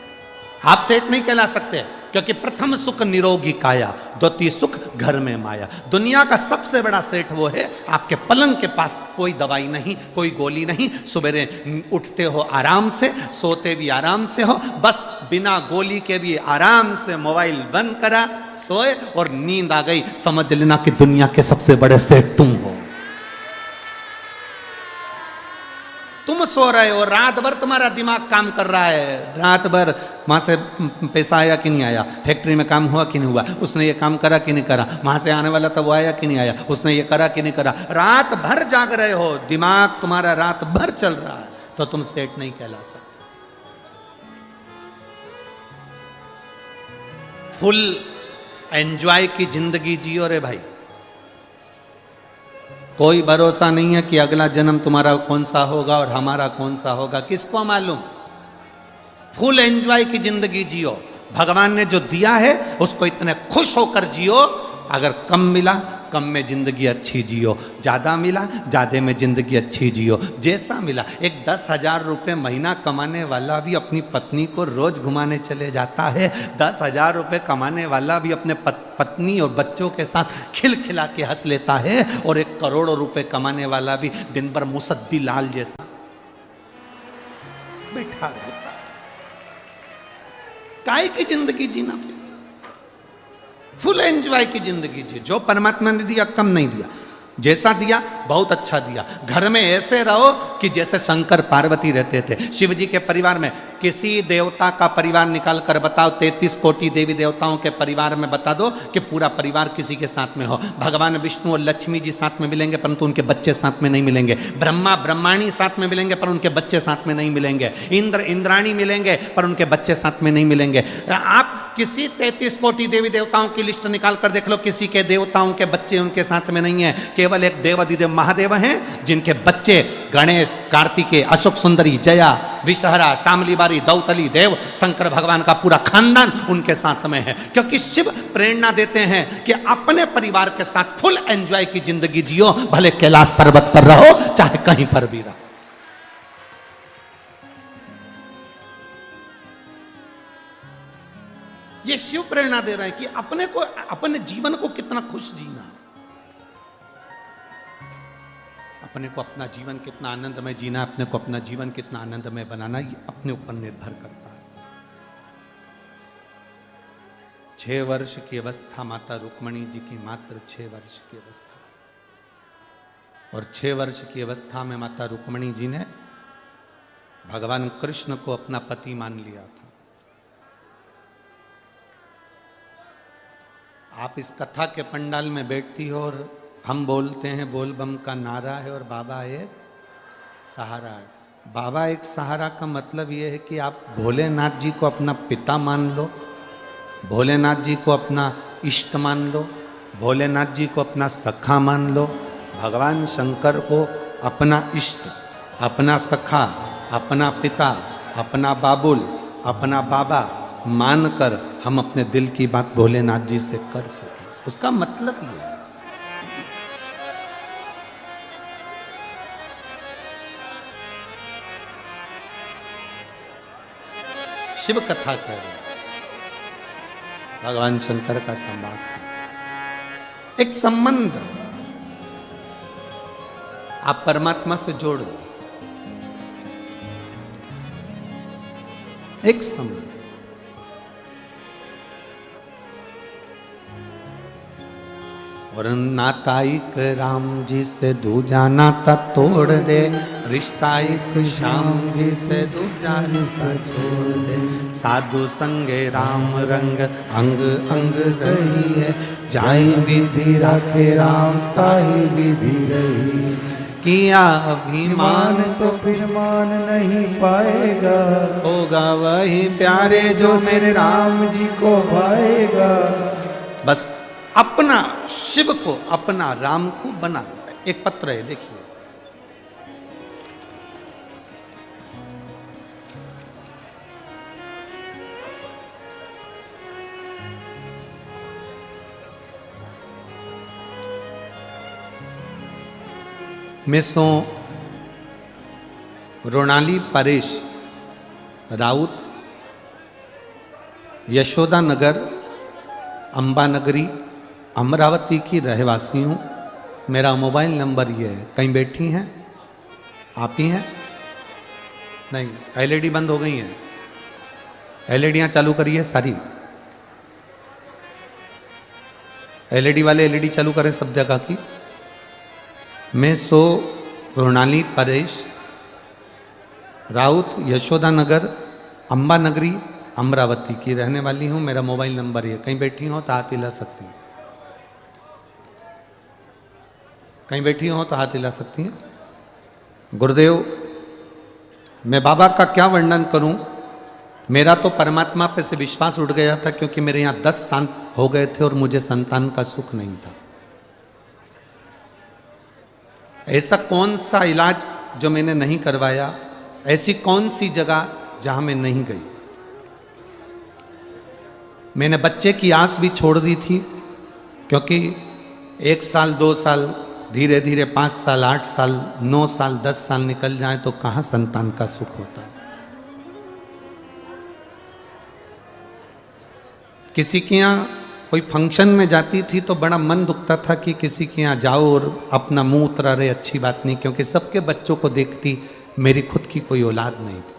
आप सेठ नहीं कहला सकते, क्योंकि प्रथम सुख निरोगी काया, द्वितीय सुख घर में माया। दुनिया का सबसे बड़ा सेठ वो है आपके पलंग के पास कोई दवाई नहीं, कोई गोली नहीं, सवेरे उठते हो आराम से, सोते भी आराम से हो, बस बिना गोली के भी आराम से मोबाइल बंद करा, सोए और नींद आ गई, समझ लेना कि दुनिया के सबसे बड़े सेठ तुम हो। तुम सो रहे हो, रात भर तुम्हारा दिमाग काम कर रहा है, रात भर वहां से पैसा आया कि नहीं आया, फैक्ट्री में काम हुआ कि नहीं हुआ, उसने ये काम करा कि नहीं करा, वहां से आने वाला था वो आया कि नहीं आया, उसने ये करा कि नहीं करा, रात भर जाग रहे हो, दिमाग तुम्हारा रात भर चल रहा है, तो तुम सेठ नहीं कहला सकते। फुल एंजॉय की जिंदगी जियो रे भाई। कोई भरोसा नहीं है कि अगला जन्म तुम्हारा कौन सा होगा और हमारा कौन सा होगा, किसको मालूम। फुल एंजॉय की जिंदगी जियो। भगवान ने जो दिया है उसको इतने खुश होकर जियो। अगर कम मिला कम में जिंदगी अच्छी जियो, ज्यादा मिला ज्यादा में जिंदगी अच्छी जियो। जैसा मिला, एक 10,000 रुपये महीना कमाने वाला भी अपनी पत्नी को रोज घुमाने चले जाता है। 10,000 रुपये कमाने वाला भी अपने पत्नी और बच्चों के साथ खिलखिला के हंस लेता है। और 1 करोड़ रुपए कमाने वाला भी दिन भर मुसद्दी लाल जैसा बैठा रहता। काय की जिंदगी जीना पे, फुल एंजॉय की जिंदगी जी। जो परमात्मा ने दिया कम नहीं दिया, जैसा दिया बहुत अच्छा दिया। घर में ऐसे रहो कि जैसे शंकर पार्वती रहते थे। शिव जी के परिवार में किसी देवता का परिवार निकाल कर बताओ, 33 कोटि देवी देवताओं के परिवार में बता दो कि पूरा परिवार किसी के साथ में हो। भगवान विष्णु और लक्ष्मी जी साथ में मिलेंगे परंतु उनके बच्चे साथ में नहीं मिलेंगे। ब्रह्मा ब्रह्माणी साथ में मिलेंगे पर उनके बच्चे साथ में नहीं मिलेंगे। इंद्र इंद्राणी मिलेंगे पर उनके बच्चे साथ में नहीं मिलेंगे। आप किसी 33 कोटि देवी देवताओं की लिस्ट निकाल कर देख लो, किसी के देवताओं के बच्चे उनके साथ में नहीं है। केवल एक देवाधिदेव महादेव हैं जिनके बच्चे गणेश, कार्तिकेय, अशोक सुंदरी, जया, विषहरा, शामली बारी, दौतली देव, शंकर भगवान का पूरा खानदान उनके साथ में है। क्योंकि शिव प्रेरणा देते हैं कि अपने परिवार के साथ फुल एंजॉय की जिंदगी जियो, भले कैलाश पर्वत पर रहो चाहे कहीं पर भी रहो। ये शिव प्रेरणा दे रहे हैं कि अपने जीवन को कितना खुश जीना, अपने को अपना जीवन कितना आनंदमय जीना, अपने को अपना जीवन कितना आनंदमय बनाना, ये अपने ऊपर निर्भर करता है। 6 वर्ष की अवस्था माता रुक्मणी जी की मात्र 6 वर्ष की अवस्था, और 6 वर्ष की अवस्था में माता रुक्मणी जी ने भगवान कृष्ण को अपना पति मान लिया था। आप इस कथा के पंडाल में बैठती हो और हम बोलते हैं बोल बम का नारा है और बाबा एक सहारा है। बाबा एक सहारा का मतलब ये है कि आप भोलेनाथ जी को अपना पिता मान लो, भोलेनाथ जी को अपना इष्ट मान लो, भोलेनाथ जी को अपना सखा मान लो। भगवान शंकर को अपना इष्ट, अपना सखा, अपना पिता, अपना बाबुल, अपना बाबा मानकर हम अपने दिल की बात भोलेनाथ जी से कर सकें, उसका मतलब ये है। शिव कथा कह रहे, भगवान शंकर का संवाद कर, एक संबंध आप परमात्मा से जोड़ दो, एक संबंध। और नाता एक राम जी से दूजा नाता तोड़ दे, रिश्ता एक श्याम जी से दूजा रिश्ता छोड़ दे। साधु संगे राम रंग अंग अंग सही है, जाई विधि राखे राम ताही विधि रही। किया अभिमान तो फिर मान नहीं पाएगा, होगा वही प्यारे जो मेरे राम जी को भाएगा। बस अपना शिव को, अपना राम को बना लो। एक पत्र है, देखिए, मेसो रोनाली परेश राउत, यशोदा नगर, अंबा नगरी, अमरावती की रहवासी हूँ। मेरा मोबाइल नंबर ये है। कहीं बैठी हैं आप ही हैं? नहीं, एलईडी बंद हो गई हैं, एलईडियाँ चालू करिए सारी। एलईडी वाले एलईडी चालू करें सब जगह की। मैं सो रोनाली परेश राउत, यशोदा नगर, अंबा नगरी, अमरावती की रहने वाली हूँ। मेरा मोबाइल नंबर ये। कहीं बैठी हो तो हाथ हिला सकती हैं, कहीं बैठी हो तो हाथ हिला सकती हैं। गुरुदेव, मैं बाबा का क्या वर्णन करूं मेरा तो परमात्मा पे से विश्वास उठ गया था, क्योंकि मेरे यहाँ 10 साल हो गए थे और मुझे संतान का सुख नहीं था। ऐसा कौन सा इलाज जो मैंने नहीं करवाया, ऐसी कौन सी जगह जहां मैं नहीं गई। मैंने बच्चे की आस भी छोड़ दी थी, क्योंकि 1 साल 2 साल धीरे धीरे 5 साल 8 साल 9 साल 10 साल निकल जाए तो कहां संतान का सुख होता है। किसी के यहाँ कोई फंक्शन में जाती थी तो बड़ा मन दुखता था कि किसी के यहाँ जाओ और अपना मुंह उतरा रहे, अच्छी बात नहीं, क्योंकि सबके बच्चों को देखती, मेरी खुद की कोई औलाद नहीं थी।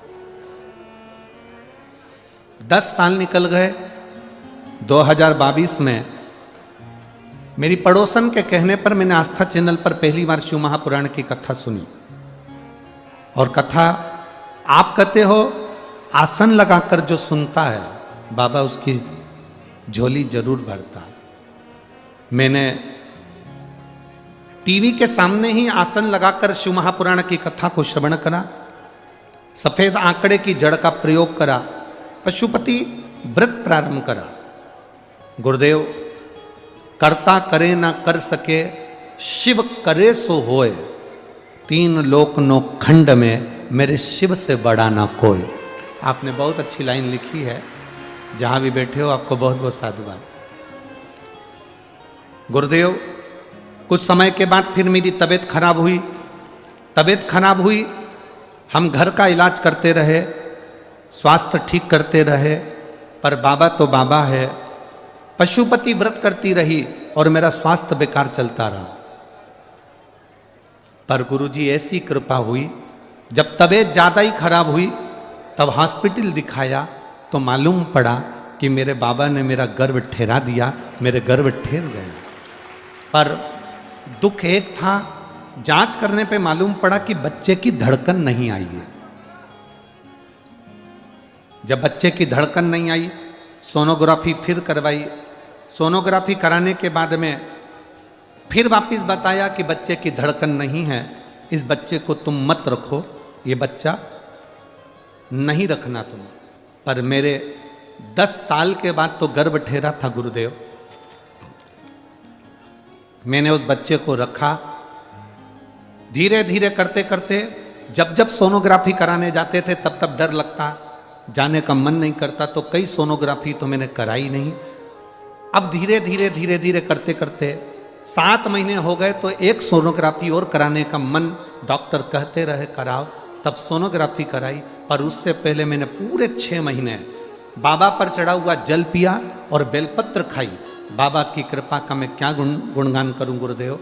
10 साल निकल गए। 2022 में मेरी पड़ोसन के कहने पर मैंने आस्था चैनल पर पहली बार शिव महापुराण की कथा सुनी। और कथा आप कहते हो आसन लगाकर जो सुनता है बाबा उसकी झोली जरूर भरता है। मैंने टीवी के सामने ही आसन लगाकर शिव महापुराण की कथा को श्रवण करा, सफेद आंकड़े की जड़ का प्रयोग करा, पशुपति व्रत प्रारंभ करा। गुरुदेव, करता करे ना कर सके, शिव करे सो होए, 3 लोक नो खंड में मेरे शिव से बड़ा ना कोई। आपने बहुत अच्छी लाइन लिखी है, जहां भी बैठे हो आपको बहुत बहुत साधुवाद। गुरुदेव, कुछ समय के बाद फिर मेरी तबीयत खराब हुई। तबीयत खराब हुई, हम घर का इलाज करते रहे, स्वास्थ्य ठीक करते रहे, पर बाबा तो बाबा है। पशुपति व्रत करती रही और मेरा स्वास्थ्य बेकार चलता रहा। पर गुरुजी ऐसी कृपा हुई, जब तबीयत ज्यादा ही खराब हुई तब हॉस्पिटल दिखाया तो मालूम पड़ा कि मेरे बाबा ने मेरा गर्भ ठहरा दिया, मेरे गर्भ ठहर गया। पर दुख एक था, जांच करने पे मालूम पड़ा कि बच्चे की धड़कन नहीं आई है। जब बच्चे की धड़कन नहीं आई, सोनोग्राफी फिर करवाई। सोनोग्राफी कराने के बाद में फिर वापस बताया कि बच्चे की धड़कन नहीं है, इस बच्चे को तुम मत रखो, ये बच्चा नहीं रखना तुम्हें। पर मेरे 10 साल के बाद तो गर्भ ठहरा था गुरुदेव। मैंने उस बच्चे को रखा। धीरे धीरे करते करते जब जब सोनोग्राफी कराने जाते थे तब तब डर लगता, जाने का मन नहीं करता, तो कई सोनोग्राफी तो मैंने कराई नहीं। अब धीरे धीरे धीरे धीरे करते करते 7 महीने हो गए तो एक सोनोग्राफी और कराने का मन, डॉक्टर कहते रहे कराओ, तब सोनोग्राफी कराई। पर उससे पहले मैंने पूरे 6 महीने बाबा पर चढ़ा हुआ जल पिया और बेलपत्र खाई। बाबा की कृपा का मैं क्या गुणगान करूं गुरुदेव।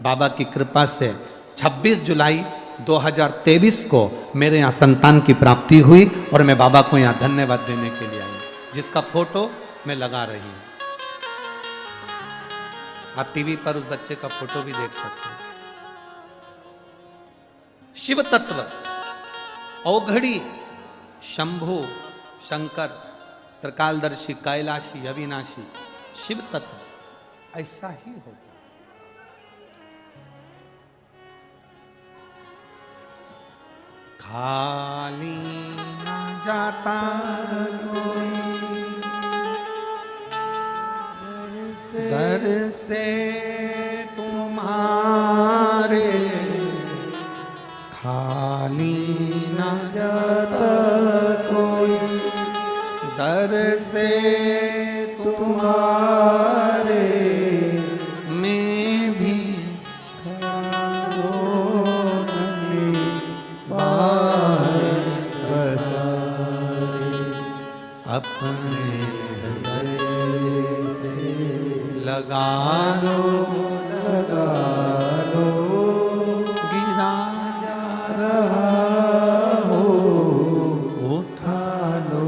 बाबा की कृपा से 26 जुलाई 2023 को मेरे यहाँ संतान की प्राप्ति हुई और मैं बाबा को यहाँ धन्यवाद देने के लिए आई, जिसका फोटो मैं लगा रही हूँ। आप टीवी पर उस बच्चे का फोटो भी देख सकते हैं। शिव तत्व, औघड़ी, शंभु, शंकर, त्रिकालदर्शी, कैलाशी, अविनाशी, शिव तत्व ऐसा ही होगा। खाली न जाता कोई दर से तुम्हारे, खाली न जाता कोई दर से तुम्हारे, मैं भी अपने हृदय से लगा लो गिरा जा रहा हो, उठा लो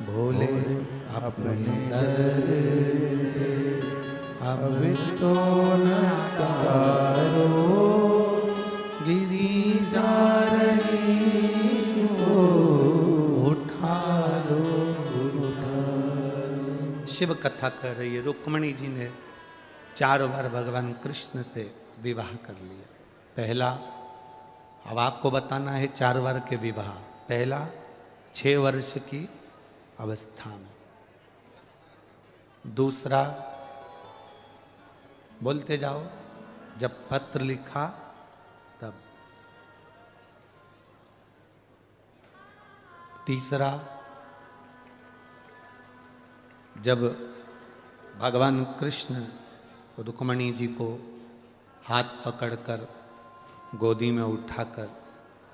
भोले अपने दर से अब तो न तारो, गिरी जा रही शिव कथा कर रही है। रुक्मणी जी ने 4 बार भगवान कृष्ण से विवाह कर लिया। पहला, अब आपको बताना है 4 बार के विवाह। पहला 6 वर्ष की अवस्था में, दूसरा बोलते जाओ जब पत्र लिखा तब, तीसरा जब भगवान कृष्ण रुक्मणी जी को हाथ पकड़कर गोदी में उठाकर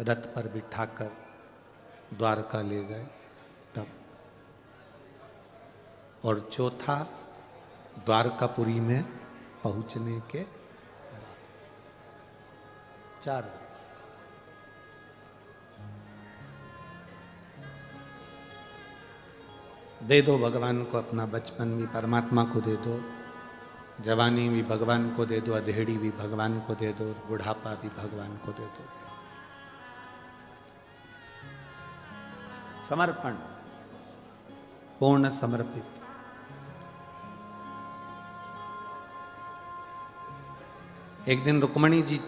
रथ पर बिठाकर द्वारका ले गए तब, और चौथा द्वारकापुरी में पहुंचने के बाद। 4 दे दो भगवान को अपना बचपन भी परमात्मा को दे दो, जवानी भी भगवान को दे दो, अधेड़ी भी भगवान को दे दो, बुढ़ापा भी भगवान को दे दो। समर्पण, पूर्ण समर्पित। एक दिन रुक्मणी जी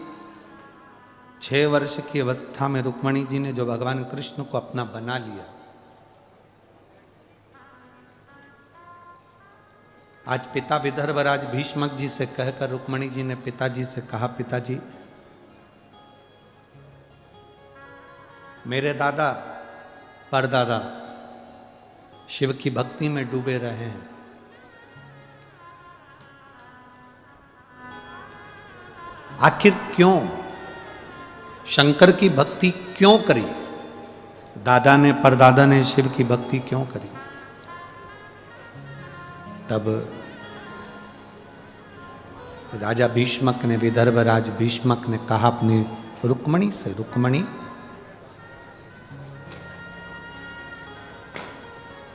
6 वर्ष की अवस्था में रुक्मणी जी ने जो भगवान कृष्ण को अपना बना लिया, आज पिता विदर्भराज भीष्मक जी से कहकर रुक्मणी जी ने पिताजी से कहा, पिताजी मेरे दादा परदादा शिव की भक्ति में डूबे रहे हैं, आखिर क्यों शंकर की भक्ति क्यों करी, दादा ने परदादा ने शिव की भक्ति क्यों करी। तब राजा भीष्मक ने, विदर्भराज भीष्मक ने कहा अपनी रुक्मणी से, रुक्मणी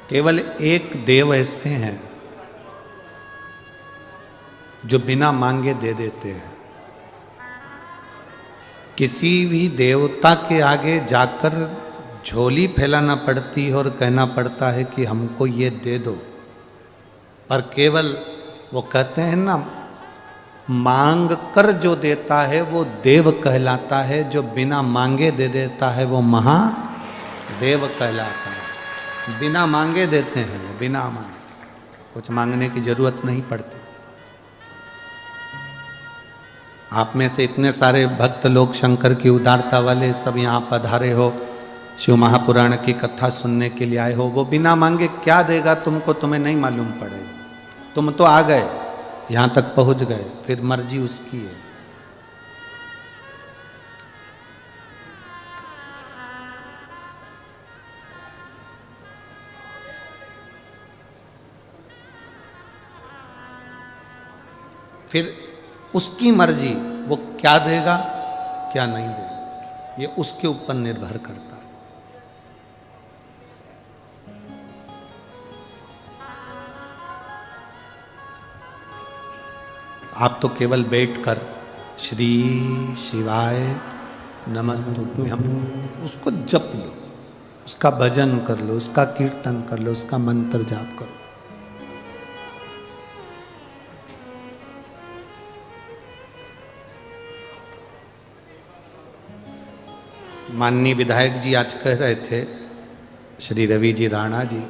केवल एक देव ऐसे हैं जो बिना मांगे दे देते हैं। किसी भी देवता के आगे जाकर झोली फैलाना पड़ती है और कहना पड़ता है कि हमको ये दे दो, पर केवल वो कहते हैं ना, मांग कर जो देता है वो देव कहलाता है, जो बिना मांगे दे देता है वो महादेव कहलाता है। बिना मांगे देते हैं वो, बिना मांगे, कुछ मांगने की जरूरत नहीं पड़ती। आप में से इतने सारे भक्त लोग शंकर की उदारता वाले सब यहाँ पधारे हो, शिव महापुराण की कथा सुनने के लिए आए हो, वो बिना मांगे क्या देगा तुमको, तुम्हें नहीं मालूम पड़ेगा। तुम तो आ गए, यहाँ तक पहुँच गए, फिर मर्जी उसकी है। फिर उसकी मर्जी, वो क्या देगा क्या नहीं देगा, ये उसके ऊपर निर्भर करता है। आप तो केवल बैठकर श्री शिवाय नमस्तुभ्यं, हम उसको जप लो, उसका भजन कर लो, उसका कीर्तन कर लो, उसका मंत्र जाप करो। माननीय विधायक जी आज कह रहे थे, श्री रवि जी राणा जी,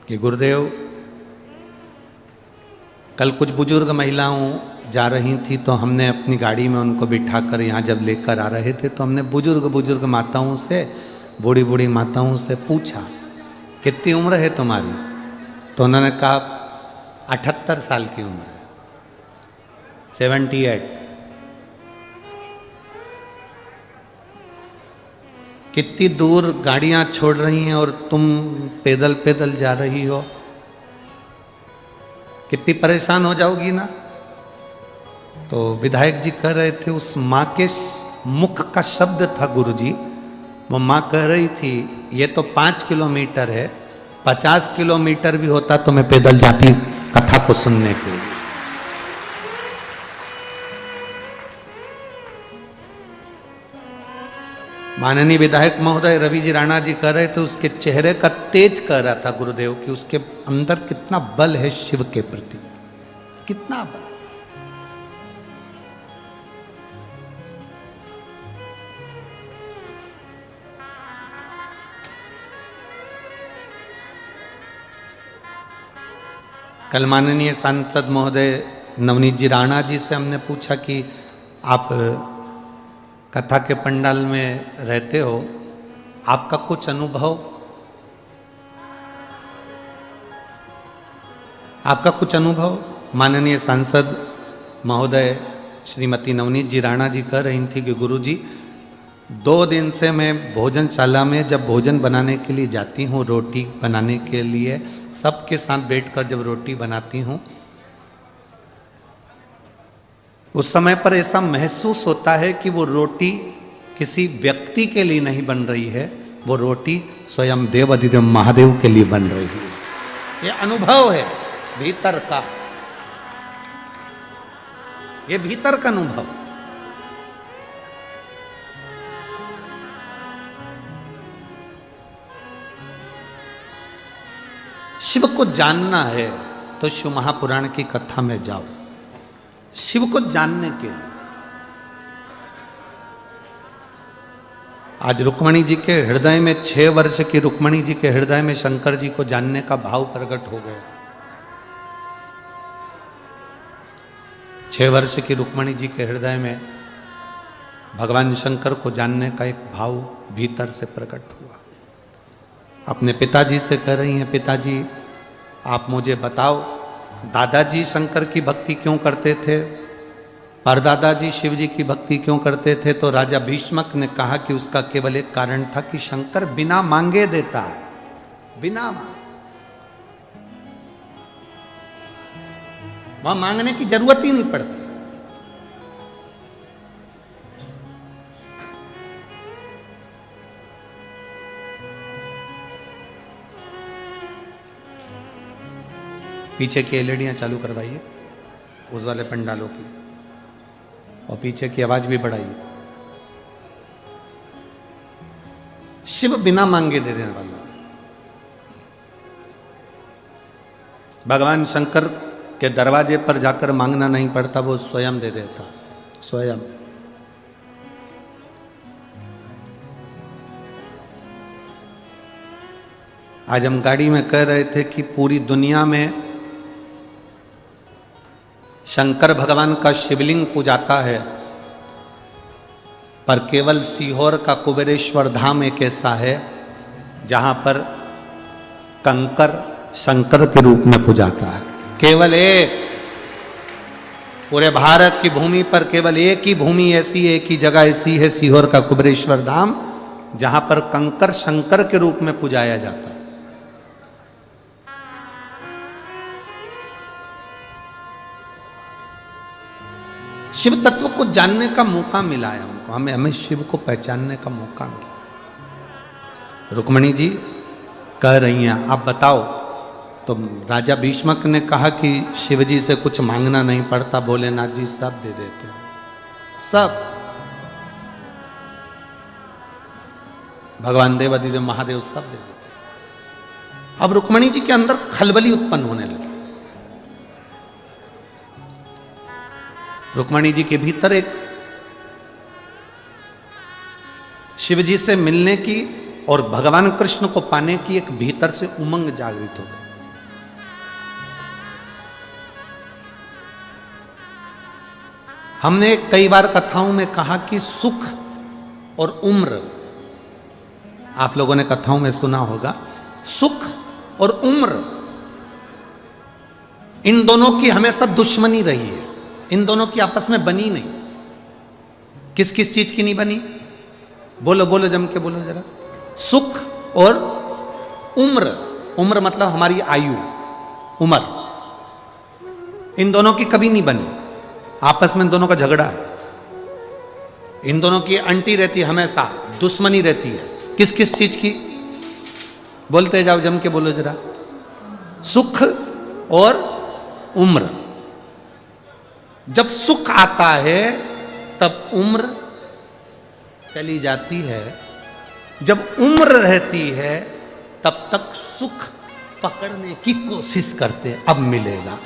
कि गुरुदेव कल कुछ बुजुर्ग महिलाओं जा रही थी तो हमने अपनी गाड़ी में उनको बिठाकर यहाँ जब लेकर आ रहे थे तो हमने बुजुर्ग माताओं से, बूढ़ी बूढ़ी माताओं से पूछा कितनी उम्र है तुम्हारी, तो उन्होंने कहा 78 साल की उम्र है, 78। कितनी दूर गाड़ियां छोड़ रही हैं और तुम पैदल पैदल जा रही हो, कितनी परेशान हो जाओगी ना। तो विधायक जी कह रहे थे, उस माँ के मुख का शब्द था गुरुजी, वो माँ कह रही थी ये तो 5 किलोमीटर है, 50 किलोमीटर भी होता तो मैं पैदल जाती कथा को सुनने के लिए। माननीय विधायक महोदय रवि जी राणा जी कह रहे थे, उसके चेहरे का तेज कह रहा था गुरुदेव कि उसके अंदर कितना बल है शिव के प्रति, कितना बल। कल माननीय सांसद महोदय नवनीत जी राणा जी से हमने पूछा कि आप कथा के पंडाल में रहते हो, आपका कुछ अनुभव, आपका कुछ अनुभव। माननीय सांसद महोदय श्रीमती नवनीत जी राणा जी कह रही थी कि गुरुजी 2 दिन से मैं भोजनशाला में जब भोजन बनाने के लिए जाती हूँ, रोटी बनाने के लिए सबके साथ बैठकर जब रोटी बनाती हूँ, उस समय पर ऐसा महसूस होता है कि वो रोटी किसी व्यक्ति के लिए नहीं बन रही है, वो रोटी स्वयं देव अधिदेव महादेव के लिए बन रही है। ये अनुभव है भीतर का, ये भीतर का अनुभव। शिव को जानना है तो शिव महापुराण की कथा में जाओ, शिव को जानने के लिए। आज रुक्मणी जी के हृदय में, 6 वर्ष की रुक्मणी जी के हृदय में शंकर जी को जानने का भाव प्रकट हो गया। 6 वर्ष की रुक्मणी जी के हृदय में भगवान शंकर को जानने का एक भाव भीतर से प्रकट हुआ। अपने पिताजी से कह रही हैं, पिताजी आप मुझे बताओ, दादाजी शंकर की भक्ति क्यों करते थे, परदादाजी शिव जी की भक्ति क्यों करते थे। तो राजा भीष्मक ने कहा कि उसका केवल एक कारण था कि शंकर बिना मांगे देता है, बिना मांगे, वहां मांगने की जरूरत ही नहीं पड़ती। पीछे की एलईडियां चालू करवाइए उस वाले पंडालों की, और पीछे की आवाज भी बढ़ाइए। शिव बिना मांगे दे देने वाला। भगवान शंकर के दरवाजे पर जाकर मांगना नहीं पड़ता, वो स्वयं दे देता, स्वयं। आज हम गाड़ी में कह रहे थे कि पूरी दुनिया में शंकर भगवान का शिवलिंग पूजाता है, पर केवल सीहोर का कुबेरेश्वर धाम एक ऐसा है जहां पर कंकर शंकर के रूप में पूजाता है। केवल एक, पूरे भारत की भूमि पर केवल एक ही भूमि ऐसी, एक ही जगह ऐसी है, सीहोर का कुबेरेश्वर धाम, जहां पर कंकर शंकर के रूप में पूजाया जाता है। शिव तत्व को जानने का मौका मिला है हमको, हमें शिव को पहचानने का मौका मिला। रुक्मणी जी कह रही हैं, आप बताओ। तो राजा भीष्मक ने कहा कि शिव जी से कुछ मांगना नहीं पड़ता, भोलेनाथ जी सब दे देते हैं, सब। भगवान देव अधिदेव महादेव सब दे देते हैं। अब रुक्मणी जी के अंदर खलबली उत्पन्न होने लगी। रुक्मणी जी के भीतर एक शिव जी से मिलने की और भगवान कृष्ण को पाने की एक भीतर से उमंग जागृत हो गई। हमने कई बार कथाओं में कहा कि सुख और उम्र, आप लोगों ने कथाओं में सुना होगा, सुख और उम्र, इन दोनों की हमेशा दुश्मनी रही है, इन दोनों की आपस में बनी नहीं। किस किस चीज की नहीं बनी? बोलो बोलो, जम के बोलो जरा। सुख और उम्र, उम्र मतलब हमारी आयु, उम्र, इन दोनों की कभी नहीं बनी। आपस में इन दोनों का झगड़ा है, इन दोनों की अंटी रहती है, हमेशा दुश्मनी रहती है। किस किस चीज की? बोलते जाओ, जम के बोलो जरा। सुख और उम्र। जब सुख आता है तब उम्र चली जाती है, जब उम्र रहती है तब तक सुख पकड़ने की कोशिश करते, अब मिलेगा,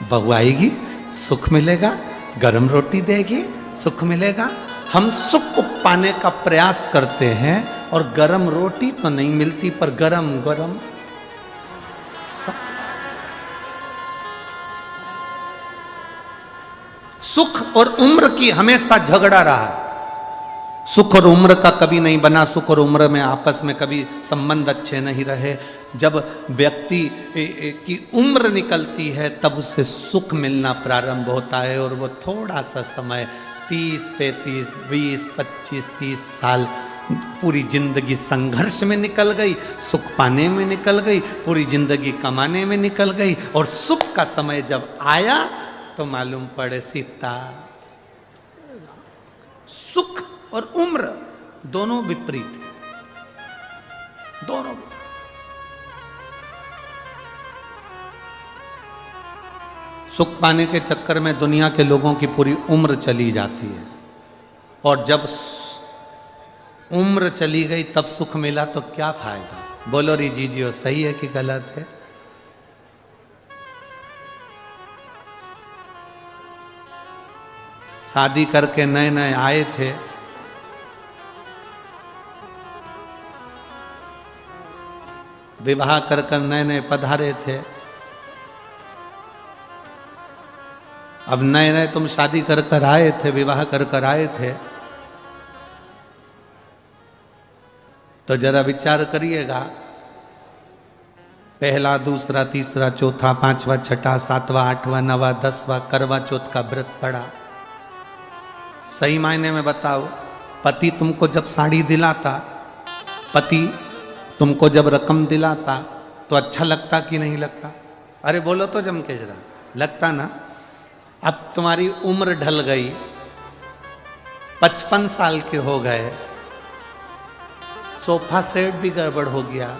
बहू आएगी सुख मिलेगा, गरम रोटी देगी सुख मिलेगा। हम सुख को पाने का प्रयास करते हैं और गरम रोटी तो नहीं मिलती, पर गरम गरम सुख और उम्र की हमेशा झगड़ा रहा है। सुख और उम्र का कभी नहीं बना, सुख और उम्र में आपस में कभी संबंध अच्छे नहीं रहे। जब व्यक्ति की उम्र निकलती है तब उससे सुख मिलना प्रारंभ होता है, और वो थोड़ा सा समय 30, 35, 20, 25, 30 साल पूरी जिंदगी संघर्ष में निकल गई, सुख पाने में निकल गई, पूरी जिंदगी कमाने में निकल गई, और सुख का समय जब आया तो मालूम पड़े सीता। सुख और उम्र दोनों विपरीत है, दोनों। सुख पाने के चक्कर में दुनिया के लोगों की पूरी उम्र चली जाती है, और जब उम्र चली गई तब सुख मिला तो क्या फायदा। बोलो री जीजियो, सही है कि गलत है? शादी करके नए नए आए थे, विवाह कर कर नए नए पधारे थे। अब नए नए तुम शादी कर कर आए थे, विवाह कर कर आए थे, तो जरा विचार करिएगा, पहला, दूसरा, तीसरा, चौथा, पांचवा, छठा, सातवां, आठवां, नवा, 10वां करवा चौथ का व्रत पड़ा। सही मायने में बताओ, पति तुमको जब साड़ी दिलाता, पति तुमको जब रकम दिलाता तो अच्छा लगता कि नहीं लगता? अरे बोलो तो जम के जरा, लगता ना? अब तुम्हारी उम्र ढल गई, 55 साल के हो गए, सोफा सेट भी गड़बड़ हो गया,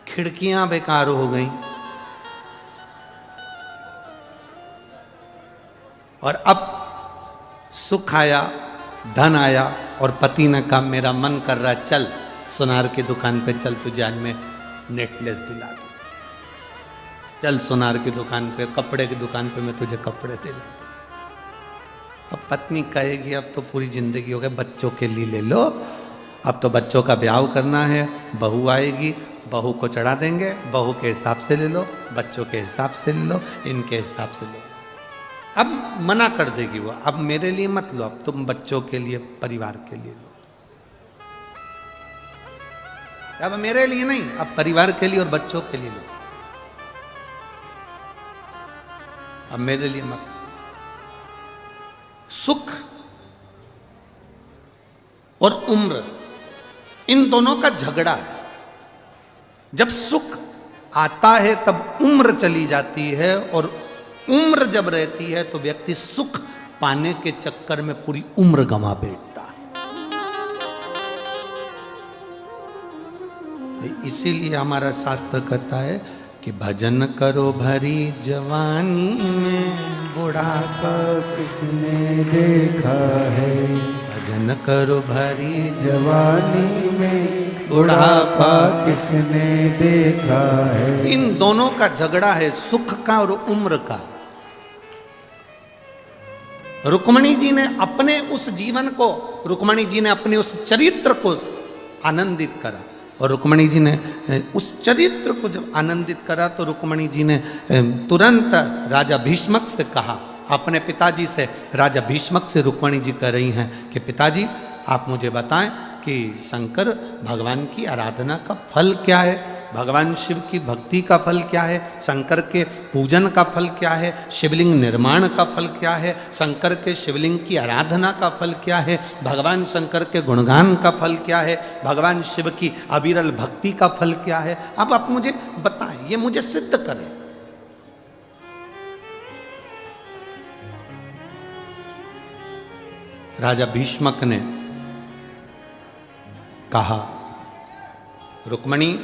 खिड़कियां बेकार हो गई, और अब सुख आया, धन आया, और पति ने कहा मेरा मन कर रहा है, चल सुनार की दुकान पे चल, तुझे आज मैं नेकलेस दिला दूं, चल सुनार की दुकान पे, कपड़े की दुकान पे मैं तुझे कपड़े दिला दूं। अब पत्नी कहेगी अब तो पूरी जिंदगी हो गई, बच्चों के लिए ले लो, अब तो बच्चों का ब्याह करना है, बहू आएगी, बहू को चढ़ा देंगे, बहू के हिसाब से ले लो, बच्चों के हिसाब से ले लो, इनके हिसाब से लो। अब मना कर देगी वो, अब मेरे लिए मत लो, अब तुम बच्चों के लिए, परिवार के लिए लो। अब मेरे लिए नहीं, अब परिवार के लिए और बच्चों के लिए लो, अब मेरे लिए मत। सुख और उम्र, इन दोनों का झगड़ा है। जब सुख आता है तब उम्र चली जाती है, और उम्र जब रहती है तो व्यक्ति सुख पाने के चक्कर में पूरी उम्र गंवा बैठता है। इसीलिए हमारा शास्त्र कहता है कि भजन करो भरी जवानी में, बुढ़ापा किसने देखा है। भजन करो भरी जवानी में, बुढ़ापा किसने देखा है। इन दोनों का झगड़ा है, सुख का और उम्र का। रुक्मणी जी ने अपने उस जीवन को, रुक्मणी जी ने अपने उस चरित्र को आनंदित करा, और रुक्मणी जी ने उस चरित्र को जब आनंदित करा तो रुक्मणी जी ने तुरंत राजा भीष्मक से कहा, अपने पिताजी से, राजा भीष्मक से रुक्मणी जी कह रही हैं कि पिताजी आप मुझे बताएं कि शंकर भगवान की आराधना का फल क्या है, भगवान शिव की भक्ति का फल क्या है, शंकर के पूजन का फल क्या है, शिवलिंग निर्माण का फल क्या है, शंकर के शिवलिंग की आराधना का फल क्या है, भगवान शंकर के गुणगान का फल क्या है, भगवान शिव की अविरल भक्ति का फल क्या है। अब आप मुझे बताएं, ये मुझे सिद्ध करें। राजा भीष्मक ने कहा, रुक्मणी,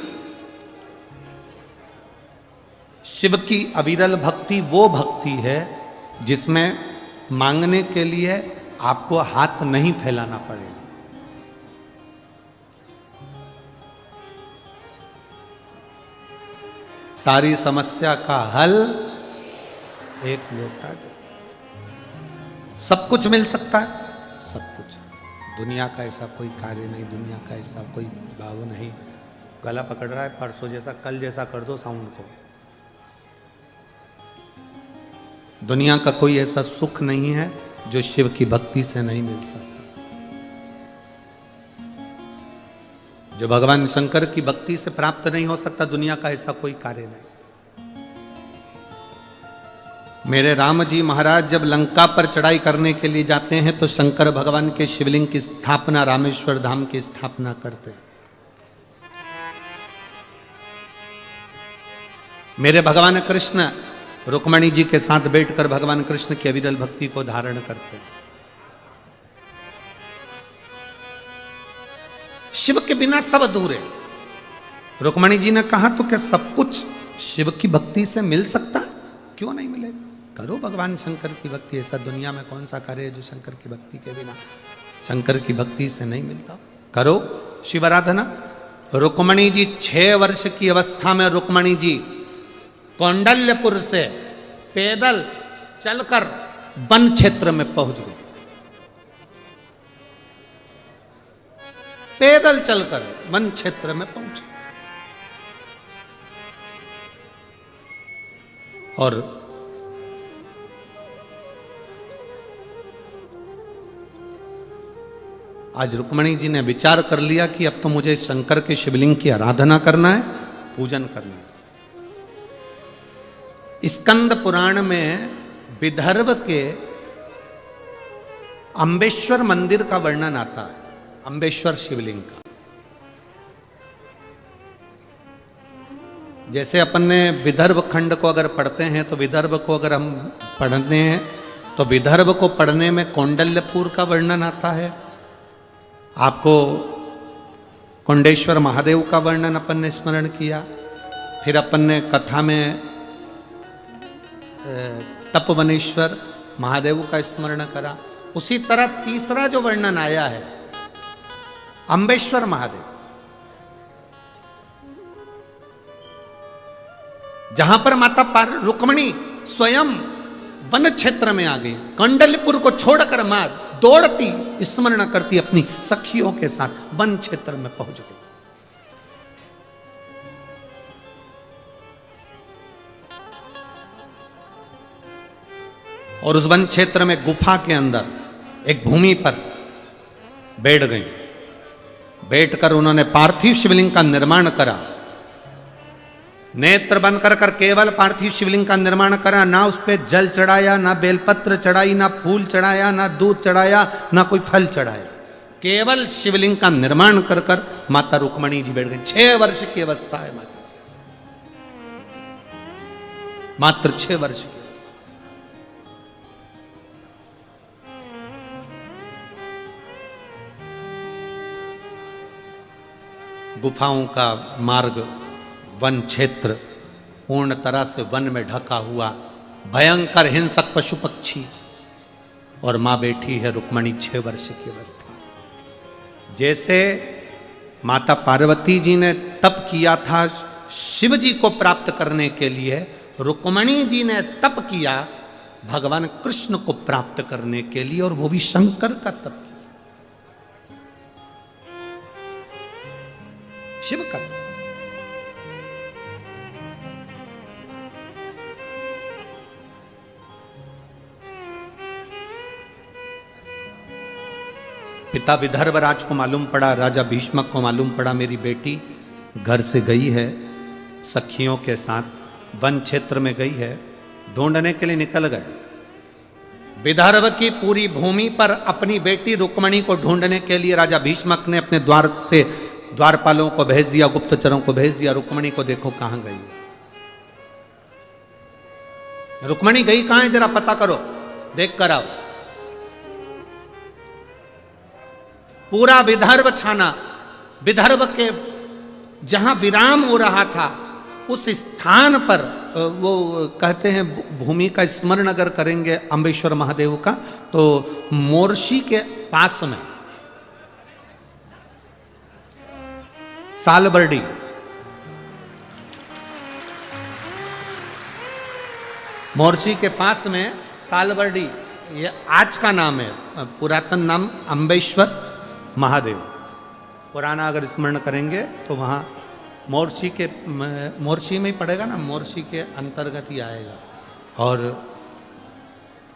शिव की अविरल भक्ति वो भक्ति है जिसमें मांगने के लिए आपको हाथ नहीं फैलाना पड़ेगा। सारी समस्या का हल एक लोटा जल। सब कुछ मिल सकता है, सब कुछ। दुनिया का ऐसा कोई कार्य नहीं, दुनिया का ऐसा कोई भाव नहीं। गला पकड़ रहा है, परसों जैसा, कल जैसा कर दो साउंड को। दुनिया का कोई ऐसा सुख नहीं है जो शिव की भक्ति से नहीं मिल सकता। जो भगवान शंकर की भक्ति से प्राप्त नहीं हो सकता, दुनिया का ऐसा कोई कार्य नहीं। मेरे राम जी महाराज जब लंका पर चढ़ाई करने के लिए जाते हैं तो शंकर भगवान के शिवलिंग की स्थापना, रामेश्वर धाम की स्थापना करते हैं। मेरे भगवान कृष्ण रुक्मणी जी के साथ बैठकर भगवान कृष्ण की अविरल भक्ति को धारण करते हैं। शिव के बिना सब अधूरे। रुक्मणी जी ने कहा तो क्या सब कुछ शिव की भक्ति से मिल सकता है? क्यों नहीं मिलेगा? करो भगवान शंकर की भक्ति। ऐसा दुनिया में कौन सा कार्य है जो शंकर की भक्ति के बिना, शंकर की भक्ति से नहीं मिलता? करो शिव आराधना। रुक्मणी जी 6 वर्ष की अवस्था में रुक्मणी जी कौंडल्यपुर से पैदल चलकर वन क्षेत्र में पहुंच गए। पैदल चलकर वन क्षेत्र में पहुंचे और आज रुक्मणी जी ने विचार कर लिया कि अब तो मुझे शंकर के शिवलिंग की आराधना करना है, पूजन करना है। स्कंद पुराण में विदर्भ के अम्बेश्वर मंदिर का वर्णन आता है, अम्बेश्वर शिवलिंग का। जैसे अपन ने विदर्भ खंड को अगर पढ़ते हैं तो विदर्भ को अगर हम पढ़ते हैं तो विदर्भ को पढ़ने में कौंडल्यपुर का वर्णन आता है। आपको कुंडेश्वर महादेव का वर्णन अपन ने स्मरण किया। फिर अपन ने कथा में तपवनेश्वर महादेव का स्मरण करा। उसी तरह तीसरा जो वर्णन आया है अम्बेश्वर महादेव, जहां पर माता रुक्मणी स्वयं वन क्षेत्र में आ गई। कौंडल्यपुर को छोड़कर मां दौड़ती स्मरण करती अपनी सखियों के साथ वन क्षेत्र में पहुंच गई। और उस वन क्षेत्र में गुफा के अंदर एक भूमि पर बैठ गई। बैठकर उन्होंने पार्थिव शिवलिंग का निर्माण करा। नेत्र बंद कर केवल पार्थिव शिवलिंग का निर्माण करा। ना उस पर जल चढ़ाया, ना बेलपत्र चढ़ाई, ना फूल चढ़ाया, ना दूध चढ़ाया, ना कोई फल चढ़ाया। केवल शिवलिंग का निर्माण कर माता रुक्मणी जी बैठ गई। 6 वर्ष की अवस्था है माता, मात्र 6 वर्ष की। गुफाओं का मार्ग, वन क्षेत्र पूर्ण तरह से वन में ढका हुआ, भयंकर हिंसक पशु पक्षी, और मां बैठी है रुक्मणी 6 वर्ष की अवस्था। जैसे माता पार्वती जी ने तप किया था शिव जी को प्राप्त करने के लिए, रुक्मणी जी ने तप किया भगवान कृष्ण को प्राप्त करने के लिए, और वो भी शंकर का तप किया, शिव का। पिता विदर्भ राज को मालूम पड़ा, राजा भीष्मक को मालूम पड़ा मेरी बेटी घर से गई है, सखियों के साथ वन क्षेत्र में गई है। ढूंढने के लिए निकल गए। विदर्भ की पूरी भूमि पर अपनी बेटी रुक्मणी को ढूंढने के लिए राजा भीष्मक ने अपने द्वार से द्वारपालों को भेज दिया, गुप्तचरों को भेज दिया, रुक्मणी को देखो कहां गई है। रुक्मणी गई कहां है, जरा पता करो, देख कर आओ। पूरा विदर्भ छाना। विदर्भ के जहां विराम हो रहा था उस स्थान पर, वो कहते हैं भूमि का स्मरण अगर करेंगे अम्बेश्वर महादेव का, तो मोर्शी के पास में सालबर्डी, मोर्शी के पास में सालबर्डी, ये आज का नाम है, पुरातन नाम अम्बेश्वर महादेव। पुराना अगर स्मरण करेंगे तो वहाँ मोर्शी में ही पड़ेगा ना, मोर्शी के अंतर्गत ही आएगा। और